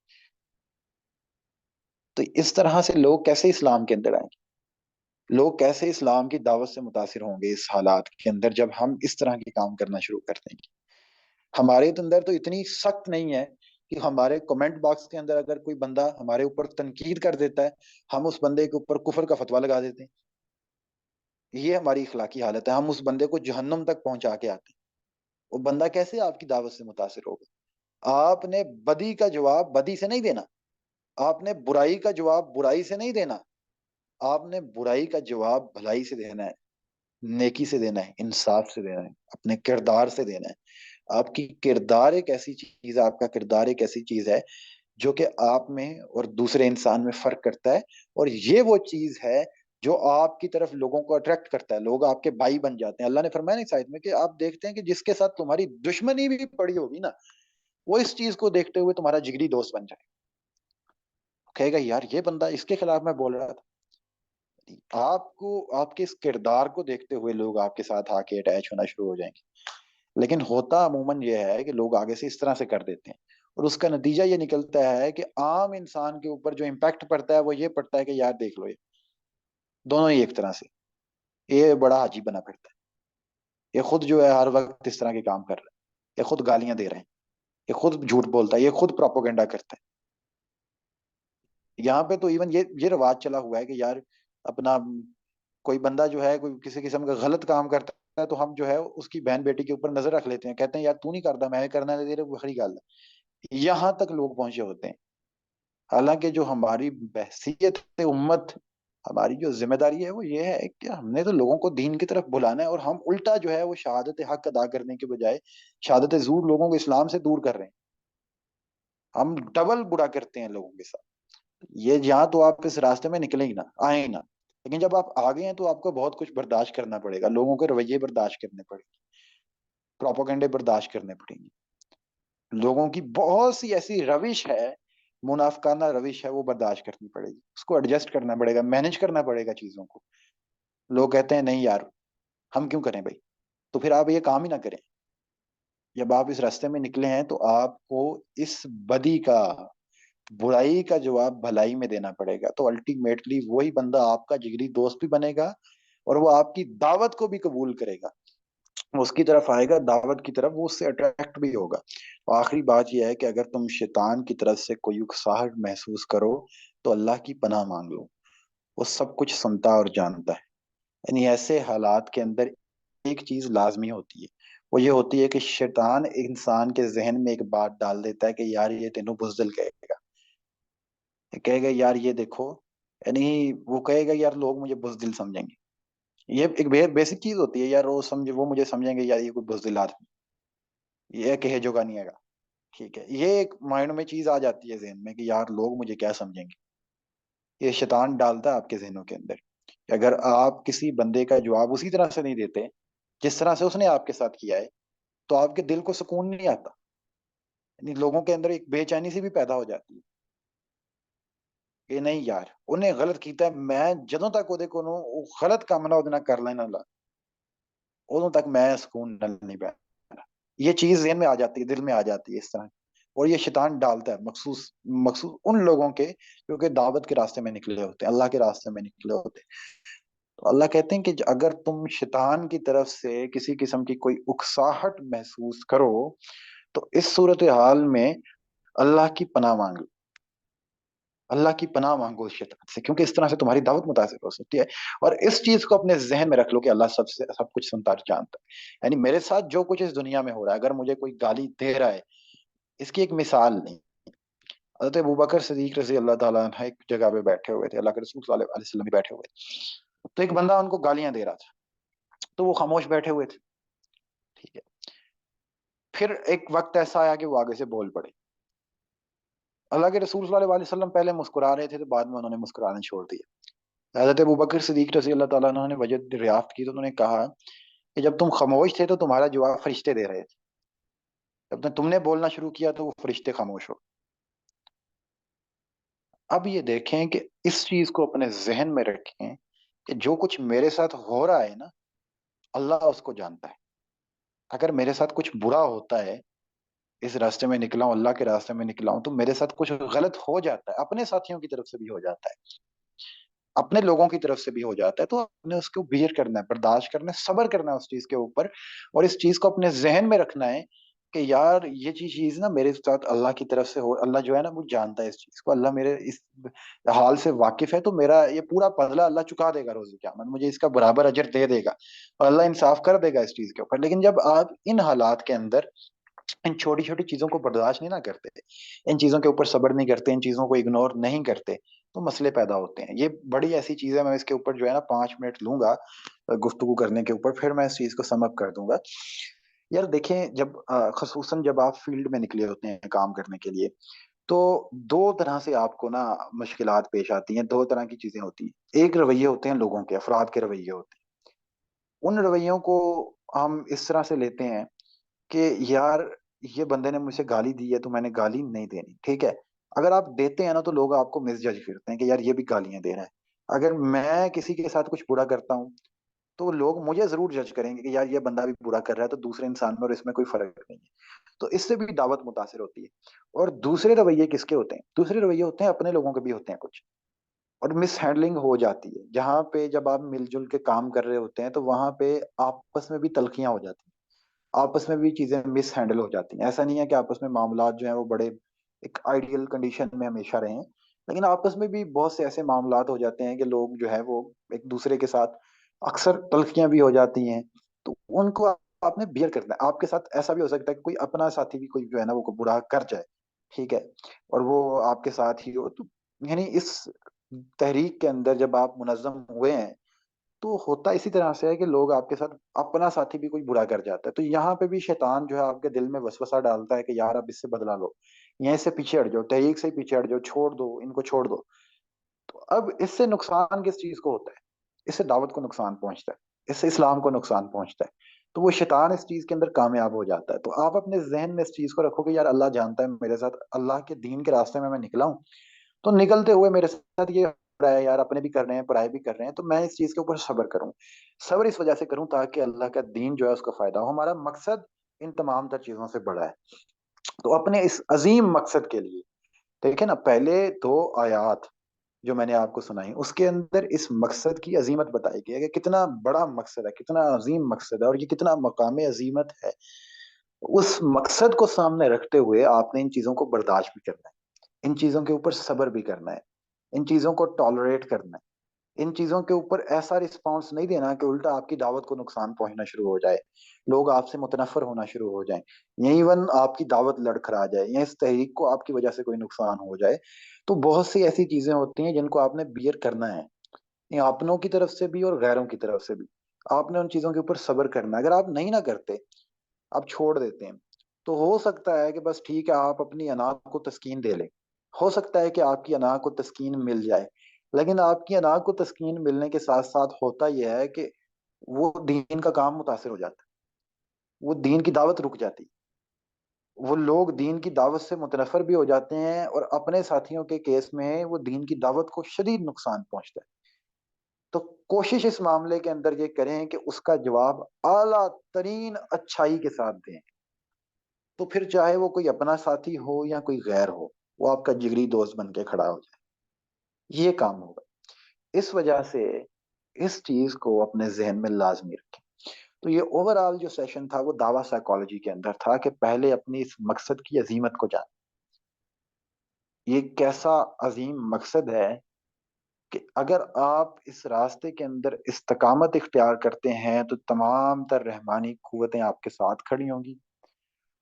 تو اس طرح سے لوگ کیسے اسلام کے اندر آئیں گے؟ لوگ کیسے اسلام کی دعوت سے متاثر ہوں گے اس حالات کے اندر جب ہم اس طرح کے کام کرنا شروع کر دیں گے؟ ہمارے اندر تو اتنی سخت نہیں ہے کہ ہمارے کمنٹ باکس کے اندر اگر کوئی بندہ ہمارے اوپر تنقید کر دیتا ہے ہم اس بندے کے اوپر کفر کا فتویٰ لگا دیتے ہیں۔ یہ ہماری اخلاقی حالت ہے، ہم اس بندے کو جہنم تک پہنچا کے آتے ہیں۔ وہ بندہ کیسے آپ کی دعوت سے متاثر ہوگا؟ آپ نے بدی کا جواب بدی سے نہیں دینا، آپ نے برائی کا جواب برائی سے نہیں دینا، آپ نے برائی کا جواب بھلائی سے دینا ہے، نیکی سے دینا ہے، انصاف سے دینا ہے، اپنے کردار سے دینا ہے۔ آپ کی کردار ایک ایسی چیز ہے، آپ کا کردار ایک ایسی چیز ہے جو کہ آپ میں اور دوسرے انسان میں فرق کرتا ہے، اور یہ وہ چیز ہے جو آپ کی طرف لوگوں کو اٹریکٹ کرتا ہے، لوگ آپ کے بھائی بن جاتے ہیں۔ اللہ نے فرمایا نا اس آیت میں کہ آپ دیکھتے ہیں کہ جس کے ساتھ تمہاری دشمنی بھی پڑی ہوگی نا، وہ اس چیز کو دیکھتے ہوئے تمہارا جگری دوست بن جائے، کہے گا یار یہ بندہ اس کے خلاف میں بول رہا تھا۔ آپ کو آپ کے اس کردار کو دیکھتے ہوئے لوگ آپ کے ساتھ آ کے اٹیچ ہونا شروع ہو جائیں گے، لیکن ہوتا عموماً یہ ہے کہ لوگ آگے سے اس طرح سے کر دیتے ہیں، اور اس کا نتیجہ یہ نکلتا ہے کہ عام انسان کے اوپر جو امپیکٹ پڑتا ہے وہ یہ پڑتا ہے کہ یار دیکھ لو، یہ دونوں ہی ایک طرح سے، یہ بڑا عجیب بنا پھرتا ہے، یہ خود جو ہے ہر وقت اس طرح کے کام کر رہا ہے، یہ خود گالیاں دے رہے ہیں، یہ خود جھوٹ بولتا ہے، یہ خود پروپوگنڈا کرتا ہے۔ یہاں پہ تو ایون یہ رواج چلا ہوا ہے کہ یار اپنا کوئی بندہ جو ہے کوئی کسی قسم کا غلط کام کرتا ہے تو ہم جو ہے اس کی بہن بیٹی کے اوپر نظر رکھ لیتے ہیں، کہتے ہیں یار تو نہیں کرتا میں کرنا دے رہے، وہ خری گل ہے۔ یہاں تک لوگ پہنچے ہوتے ہیں، حالانکہ جو ہماری بحثیت امت، ہماری جو ذمہ داری ہے وہ یہ ہے کہ ہم نے تو لوگوں کو دین کی طرف بلانا ہے، اور ہم الٹا جو ہے وہ شہادت حق ادا کرنے کے بجائے شہادت زور لوگوں کو اسلام سے دور کر رہے ہیں، ہم ڈبل برا کرتے ہیں لوگوں کے ساتھ۔ یہ جہاں تو آپ اس راستے میں نکلیں ہی نہ، آئیں ہی نہ، لیکن جب آپ آگے ہیں تو آپ کو بہت کچھ برداشت کرنا پڑے گا، لوگوں کے رویے برداشت کرنے پڑیں گے، پروپوگنڈے برداشت کرنے پڑیں گے، لوگوں کی بہت سی ایسی روش ہے، منافقانہ روش ہے، وہ برداشت کرنی پڑے گی، اس کو ایڈجسٹ کرنا پڑے گا، مینج کرنا پڑے گا چیزوں کو۔ لوگ کہتے ہیں نہیں یار ہم کیوں کریں بھائی، تو پھر آپ یہ کام ہی نہ کریں۔ جب آپ اس راستے میں نکلے ہیں تو آپ کو اس بدی کا، برائی کا جواب بھلائی میں دینا پڑے گا، تو الٹیمیٹلی وہی بندہ آپ کا جگری دوست بھی بنے گا، اور وہ آپ کی دعوت کو بھی قبول کرے گا، اس کی طرف آئے گا، دعوت کی طرف وہ اس سے اٹریکٹ بھی ہوگا۔ آخری بات یہ ہے کہ اگر تم شیطان کی طرف سے کوئی اکساہٹ محسوس کرو تو اللہ کی پناہ مانگ لو، وہ سب کچھ سنتا اور جانتا ہے۔ یعنی ایسے حالات کے اندر ایک چیز لازمی ہوتی ہے، وہ یہ ہوتی ہے کہ شیطان انسان کے ذہن میں ایک بات ڈال دیتا ہے کہ یار یہ تینوں بزدل کہے گا، کہے گا یار یہ دیکھو، یعنی وہ کہے گا یار لوگ مجھے بزدل سمجھیں گے، یہ ایک بیسک چیز ہوتی ہے یار، وہ مجھے سمجھیں گے یار یہ کوئی بزدل آدمی، یہ کہے جو گا نہیں آئے گا، ٹھیک ہے، یہ ایک مائنڈ میں چیز آ جاتی ہے ذہن میں کہ یار لوگ مجھے کیا سمجھیں گے۔ یہ شیطان ڈالتا ہے آپ کے ذہنوں کے اندر کہ اگر آپ کسی بندے کا جواب اسی طرح سے نہیں دیتے جس طرح سے اس نے آپ کے ساتھ کیا ہے تو آپ کے دل کو سکون نہیں آتا، یعنی لوگوں کے اندر ایک بے چینی سی بھی پیدا ہو جاتی ہے کہ نہیں یار انہیں غلط کیتا ہے، میں جدوں تک وہ دیکھو غلط کام نہ ادنا کر لینا لا ادوں تک میں سکون نال نہیں بیٹھا، یہ چیز ذہن میں آ جاتی ہے، دل میں آ جاتی ہے اس طرح، اور یہ شیطان ڈالتا ہے مخصوص مخصوص ان لوگوں کے جو کہ دعوت کے راستے میں نکلے ہوتے ہیں، اللہ کے راستے میں نکلے ہوتے ہیں۔ تو اللہ کہتے ہیں کہ اگر تم شیطان کی طرف سے کسی قسم کی کوئی اکساہٹ محسوس کرو تو اس صورتحال میں اللہ کی پناہ مانگو، اللہ کی پناہ مانگو اس شیطان سے، کیونکہ اس طرح سے تمہاری دعوت متاثر ہو سکتی ہے۔ اور اس چیز کو اپنے ذہن میں رکھ لو کہ اللہ سب کچھ سنتا اور جانتا ہے، یعنی میرے ساتھ جو کچھ اس دنیا میں ہو رہا ہے اگر مجھے کوئی گالی دے رہا ہے، اس کی ایک مثال نہیں، حضرت ابوبکر صدیق رضی اللہ تعالیٰ عنہ ایک جگہ پہ بیٹھے ہوئے تھے، اللہ کے رسول صلی اللہ علیہ وسلم بھی بیٹھے ہوئے تھے، تو ایک بندہ ان کو گالیاں دے رہا تھا، تو وہ خاموش بیٹھے ہوئے تھے، ٹھیک ہے، پھر ایک وقت ایسا آیا کہ وہ آگے سے بول پڑے، اللہ کے رسول صلی اللہ علیہ وسلم پہلے مسکرا رہے تھے تو بعد میں انہوں نے مسکرانا چھوڑ دیا۔ حضرت ابوبکر صدیق رضی اللہ تعالیٰ عنہ نے وجہ دریافت کی تو انہوں نے کہا کہ جب تم خاموش تھے تو تمہارا جواب فرشتے دے رہے تھے، جب تم نے بولنا شروع کیا تو وہ فرشتے خاموش ہو۔ اب یہ دیکھیں کہ اس چیز کو اپنے ذہن میں رکھیں کہ جو کچھ میرے ساتھ ہو رہا ہے نا، اللہ اس کو جانتا ہے۔ اگر میرے ساتھ کچھ برا ہوتا ہے، اس راستے میں نکلا ہوں، اللہ کے راستے میں نکلا ہوں، تو میرے ساتھ کچھ غلط ہو جاتا ہے، اپنے ساتھیوں کی طرف سے بھی ہو جاتا ہے، اپنے لوگوں کی طرف سے بھی ہو جاتا ہے، تو آپ نے اس کو بیئر کرنا ہے، برداشت کرنا ہے، صبر کرنا ہے اس چیز کے اوپر، اور اس چیز کو اپنے ذہن میں رکھنا ہے کہ یار یہ چیز نا میرے ساتھ اللہ کی طرف سے ہو، اللہ جو ہے نا وہ جانتا ہے اس چیز کو، اللہ میرے اس حال سے واقف ہے، تو میرا یہ پورا بدلہ اللہ چکا دے گا روز قیامت، مجھے اس کا برابر اجر دے دے گا، اور اللہ انصاف کر دے گا اس چیز کے اوپر۔ لیکن جب آپ ان حالات کے اندر ان چھوٹی چھوٹی چیزوں کو برداشت نہیں نہ کرتے، ان چیزوں کے اوپر صبر نہیں کرتے، ان چیزوں کو اگنور نہیں کرتے، تو مسئلے پیدا ہوتے ہیں۔ یہ بڑی ایسی چیز ہے، میں اس کے اوپر جو ہے نا 5 منٹ لوں گا گفتگو کرنے کے اوپر، پھر میں اس چیز کو سم اپ کر دوں گا۔ یار دیکھیں، جب خصوصاً جب آپ فیلڈ میں نکلے ہوتے ہیں کام کرنے کے لیے، تو دو طرح سے آپ کو نا مشکلات پیش آتی ہیں، دو طرح کی چیزیں ہوتی ہیں۔ ایک رویے ہوتے ہیں لوگوں کے، افراد کے رویے ہوتے ہیں، ان رویوں کو ہم اس طرح سے لیتے ہیں کہ یار یہ بندے نے مجھ سے گالی دی ہے تو میں نے گالی نہیں دینی، ٹھیک ہے؟ اگر آپ دیتے ہیں نا تو لوگ آپ کو مس جج کرتے ہیں کہ یار یہ بھی گالیاں دے رہا ہے۔ اگر میں کسی کے ساتھ کچھ برا کرتا ہوں تو لوگ مجھے ضرور جج کریں گے کہ یار یہ بندہ بھی برا کر رہا ہے، تو دوسرے انسان میں اور اس میں کوئی فرق نہیں ہے، تو اس سے بھی دعوت متاثر ہوتی ہے۔ اور دوسرے رویے کس کے ہوتے ہیں؟ دوسرے رویے ہوتے ہیں اپنے لوگوں کے بھی ہوتے ہیں کچھ، اور مس ہینڈلنگ ہو جاتی ہے، جہاں پہ جب آپ مل جل کے کام کر رہے ہوتے ہیں تو وہاں پہ آپس میں بھی تلخیاں ہو جاتی ہیں، آپس میں بھی چیزیں مس ہینڈل ہو جاتی ہیں۔ ایسا نہیں ہے کہ آپس میں معاملات جو ہیں وہ بڑے ایک آئیڈیل کنڈیشن میں ہمیشہ رہیں، لیکن آپس میں بھی بہت سے ایسے معاملات ہو جاتے ہیں کہ لوگ جو ہے وہ ایک دوسرے کے ساتھ اکثر تلخیاں بھی ہو جاتی ہیں، تو ان کو آپ نے بیئر کرنا ہے۔ آپ کے ساتھ ایسا بھی ہو سکتا ہے کہ کوئی اپنا ساتھی بھی کوئی جو ہے نا وہ برا کر جائے، ٹھیک ہے، اور وہ آپ کے ساتھ ہی ہو، تو یعنی اس تحریک کے اندر جب آپ منظم ہوئے ہیں تو ہوتا اسی طرح سے ہے کہ لوگ آپ کے ساتھ اپنا ساتھی بھی کوئی برا کر جاتا ہے، تو یہاں پہ بھی شیطان جو ہے آپ کے دل میں وسوسہ ڈالتا ہے کہ یار اب اس سے بدلا لو، یہیں سے پیچھے ہٹ جاؤ، تحریک سے پیچھے ہٹ جاؤ، چھوڑ دو ان کو، چھوڑ دو۔ تو اب اس سے نقصان کس چیز کو ہوتا ہے؟ اس سے دعوت کو نقصان پہنچتا ہے، اس سے اسلام کو نقصان پہنچتا ہے، تو وہ شیطان اس چیز کے اندر کامیاب ہو جاتا ہے۔ تو آپ اپنے ذہن میں اس چیز کو رکھو کہ یار اللہ جانتا ہے میرے ساتھ، اللہ کے دین کے راستے میں نکلا ہوں، تو نکلتے ہوئے میرے ساتھ یہ ہو رہا ہے، یار اپنے بھی کر رہے ہیں پرائے بھی کر رہے ہیں، تو میں اس چیز کے اوپر صبر کروں، صبر اس وجہ سے کروں تاکہ اللہ کا دین جو ہے اس کا فائدہ ہو، ہمارا مقصد ان تمام تر چیزوں سے بڑا ہے۔ تو اپنے اس عظیم مقصد کے لیے دیکھیں نا، پہلے 2 آیات جو میں نے آپ کو سنائی اس کے اندر اس مقصد کی عظیمت بتائی گئی ہے کہ کتنا بڑا مقصد ہے، کتنا عظیم مقصد ہے، اور یہ کتنا مقام عظیمت ہے۔ اس مقصد کو سامنے رکھتے ہوئے آپ نے ان چیزوں کو برداشت بھی کرنا ہے، ان چیزوں کے اوپر صبر بھی کرنا ہے، ان چیزوں کو ٹالریٹ کرنا ہے، ان چیزوں کے اوپر ایسا رسپانس نہیں دینا کہ الٹا آپ کی دعوت کو نقصان پہنچنا شروع ہو جائے، لوگ آپ سے متنفر ہونا شروع ہو جائیں، یا ایون آپ کی دعوت لڑکھڑا جائے، یا اس تحریک کو آپ کی وجہ سے کوئی نقصان ہو جائے۔ تو بہت سی ایسی چیزیں ہوتی ہیں جن کو آپ نے بیئر کرنا ہے، یہ اپنوں کی طرف سے بھی اور غیروں کی طرف سے بھی، آپ نے ان چیزوں کے اوپر صبر کرنا ہے۔ اگر آپ نہیں نہ کرتے، آپ چھوڑ دیتے ہیں، تو ہو سکتا ہے کہ بس ٹھیک ہے آپ اپنی انا کو تسکین دے لیں، ہو سکتا ہے کہ آپ کی انا کو تسکین مل جائے، لیکن آپ کی انا کو تسکین ملنے کے ساتھ ساتھ ہوتا یہ ہے کہ وہ دین کا کام متاثر ہو جاتا ہے، وہ دین کی دعوت رک جاتی ہے، وہ لوگ دین کی دعوت سے متنفر بھی ہو جاتے ہیں، اور اپنے ساتھیوں کے کیس میں وہ دین کی دعوت کو شدید نقصان پہنچتا ہے۔ تو کوشش اس معاملے کے اندر یہ کریں کہ اس کا جواب اعلیٰ ترین اچھائی کے ساتھ دیں، تو پھر چاہے وہ کوئی اپنا ساتھی ہو یا کوئی غیر ہو، وہ آپ کا جگری دوست بن کے کھڑا ہو جائے، یہ کام ہوگا۔ اس وجہ سے اس چیز کو اپنے ذہن میں لازمی رکھیں۔ تو یہ اوور آل جو سیشن تھا وہ دعویٰ سائیکالوجی کے اندر تھا کہ پہلے اپنی اس مقصد کی عظیمت کو جان، یہ کیسا عظیم مقصد ہے کہ اگر آپ اس راستے کے اندر استقامت اختیار کرتے ہیں تو تمام تر رحمانی قوتیں آپ کے ساتھ کھڑی ہوں گی،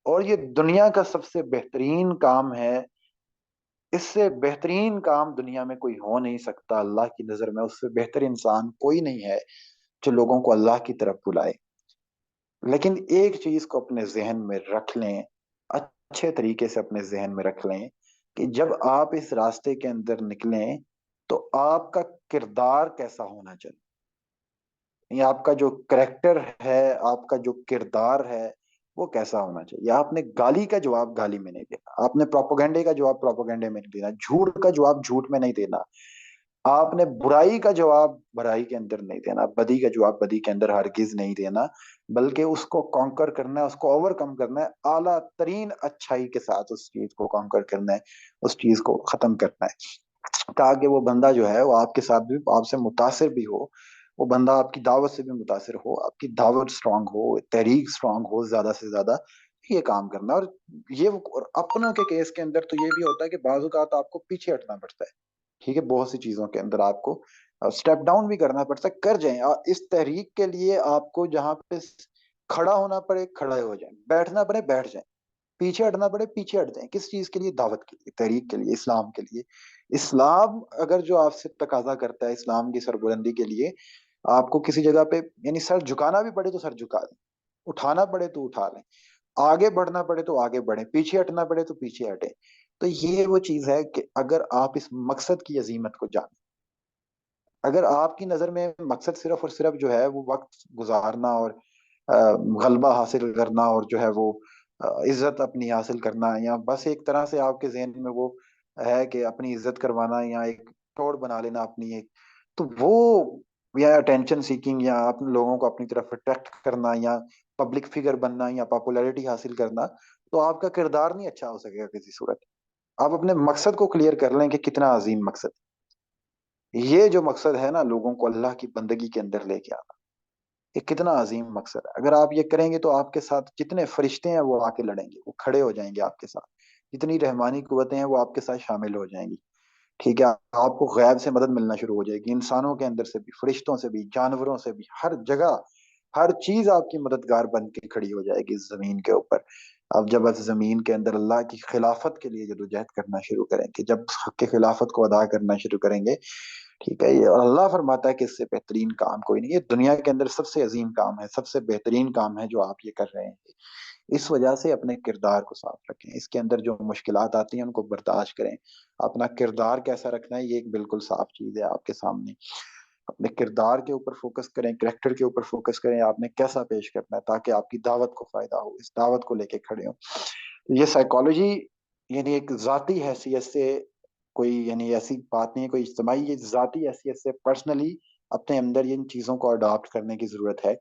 اور یہ دنیا کا سب سے بہترین کام ہے، اس سے بہترین کام دنیا میں کوئی ہو نہیں سکتا، اللہ کی نظر میں اس سے بہتر انسان کوئی نہیں ہے جو لوگوں کو اللہ کی طرف بلائے۔ لیکن ایک چیز کو اپنے ذہن میں رکھ لیں، اچھے طریقے سے اپنے ذہن میں رکھ لیں کہ جب آپ اس راستے کے اندر نکلیں تو آپ کا کردار کیسا ہونا چاہیے، یعنی آپ کا جو کریکٹر ہے، آپ کا جو کردار ہے وہ کیسا ہونا چاہیے. آپ نے گالی کا جواب گالی میں نہیں دینا، آپ نے پروپیگنڈے کا جواب پروپیگنڈے میں نہیں دینا، جھوٹ کا جواب جھوٹ میں نہیں دینا، آپ نے برائی کا جواب برائی کے اندر نہیں دینا، بدی کا جواب بدی کے اندر ہرگز نہیں دینا، بلکہ اس کو کانکر کرنا ہے، اس کو اوور کم کرنا ہے، اعلیٰ ترین اچھائی کے ساتھ اس چیز کو کانکر کرنا ہے، اس چیز کو ختم کرنا ہے، تاکہ وہ بندہ جو ہے وہ آپ کے ساتھ بھی آپ سے متاثر بھی ہو، وہ بندہ آپ کی دعوت سے بھی متاثر ہو، آپ کی دعوت سٹرونگ ہو، تحریک سٹرونگ ہو زیادہ سے زیادہ. یہ کام کرنا. اور یہ اور اپنوں کے کیس کے اندر تو یہ بھی ہوتا ہے کہ بعض اوقات آپ کو پیچھے ہٹنا پڑتا ہے. ٹھیک ہے، بہت سی چیزوں کے اندر آپ کو اسٹیپ ڈاؤن بھی کرنا پڑتا ہے، کر جائیں. اس تحریک کے لیے آپ کو جہاں پہ کھڑا ہونا پڑے کھڑے ہو جائیں، بیٹھنا پڑے بیٹھ جائیں، پیچھے ہٹنا پڑے پیچھے ہٹ جائیں. کس چیز کے لیے؟ دعوت کے لیے، تحریک کے لیے، اسلام کے لیے. اسلام اگر جو آپ سے تقاضا کرتا ہے اسلام کی سربلندی کے لیے، آپ کو کسی جگہ پہ یعنی سر جھکانا بھی پڑے تو سر جھکا دیں، اٹھانا پڑے تو اٹھا لیں، آگے بڑھنا پڑے تو آگے بڑھیں، پیچھے ہٹنا پڑے تو پیچھے ہٹیں. تو یہ وہ چیز ہے کہ اگر آپ اس مقصد کی عظیمت کو جانیں، اگر آپ کی نظر میں مقصد صرف اور صرف جو ہے وہ وقت گزارنا اور غلبہ حاصل کرنا اور جو ہے وہ عزت اپنی حاصل کرنا، یا بس ایک طرح سے آپ کے ذہن میں وہ ہے کہ اپنی عزت کروانا یا ایک توڑ بنا لینا اپنی ایک، تو وہ یا اٹینشن سیکنگ یا اپنے لوگوں کو اپنی طرف اٹریکٹ کرنا یا پبلک فگر بننا یا پاپولیرٹی حاصل کرنا، تو آپ کا کردار نہیں اچھا ہو سکے گا کسی صورت. آپ اپنے مقصد کو کلیئر کر لیں کہ کتنا عظیم مقصد ہے. یہ جو مقصد ہے نا، لوگوں کو اللہ کی بندگی کے اندر لے کے آنا، یہ کتنا عظیم مقصد ہے. اگر آپ یہ کریں گے تو آپ کے ساتھ جتنے فرشتے ہیں وہ آ کے لڑیں گے، وہ کھڑے ہو جائیں گے آپ کے ساتھ، جتنی رحمانی قوتیں ہیں وہ آپ کے ساتھ شامل ہو جائیں گی. ٹھیک ہے، آپ کو غیب سے مدد ملنا شروع ہو جائے گی، انسانوں کے اندر سے بھی، فرشتوں سے بھی، جانوروں سے بھی، ہر جگہ ہر چیز آپ کی مددگار بن کے کھڑی ہو جائے گی زمین کے اوپر. اب جب آپ زمین کے اندر اللہ کی خلافت کے لیے جدوجہد کرنا شروع کریں گے، جب حق کی خلافت کو ادا کرنا شروع کریں گے، ٹھیک ہے، یہ اللہ فرماتا ہے کہ اس سے بہترین کام کوئی نہیں. یہ دنیا کے اندر سب سے عظیم کام ہے، سب سے بہترین کام ہے جو آپ یہ کر رہے ہیں. اس وجہ سے اپنے کردار کو صاف رکھیں، اس کے اندر جو مشکلات آتی ہیں ان کو برداشت کریں. اپنا کردار کیسا رکھنا ہے یہ ایک بالکل صاف چیز ہے آپ کے سامنے. اپنے کردار کے اوپر فوکس کریں، کریکٹر کے اوپر فوکس کریں، آپ نے کیسا پیش کرنا ہے تاکہ آپ کی دعوت کو فائدہ ہو، اس دعوت کو لے کے کھڑے ہوں. یہ سائیکالوجی یعنی ایک ذاتی حیثیت سے کوئی یعنی ایسی بات نہیں ہے کوئی اجتماعی، یہ ذاتی حیثیت سے پرسنلی اپنے اندر ان چیزوں کو اڈاپٹ کرنے کی ضرورت ہے.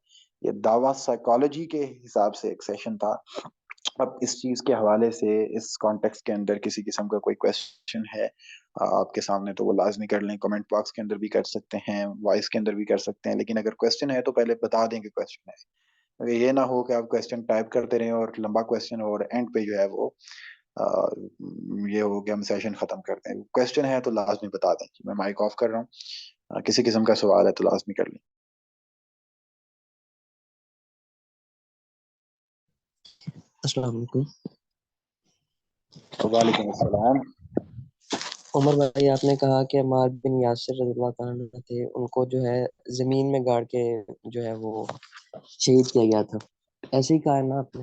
یہ دعوت سائیکالوجی کے حساب سے ایک سیشن تھا. اب اس چیز کے حوالے سے اس کانٹیکس کے اندر کسی قسم کا کوئی کوشچن ہے آپ کے سامنے تو وہ لازمی کر لیں، کمنٹ باکس کے اندر بھی کر سکتے ہیں، وائس کے اندر بھی کر سکتے ہیں، لیکن اگر کوشچن ہے تو پہلے بتا دیں کہ کوشچن ہے. اگر یہ نہ ہو کہ آپ کوشچن ٹائپ کرتے رہیں اور لمبا کوشچن اور اینڈ پہ جو ہے وہ یہ ہو کہ ہم سیشن ختم کرتے ہیں. کوشچن ہے تو لازمی بتا دیں. میں مائک آف کر رہا ہوں، کسی قسم کا سوال ہے تو لازمی کر لیں. السلام علیکم. وعلیکم السلام. عمر بھائی، آپ نے کہا کہ عمار بن یاسر رضی اللہ تعالیٰ عنہ تھے، ان کو جو ہے زمین میں گاڑ کے جو ہے وہ شہید کیا گیا تھا، ایسے ہی کہا ہے نا آپ نے؟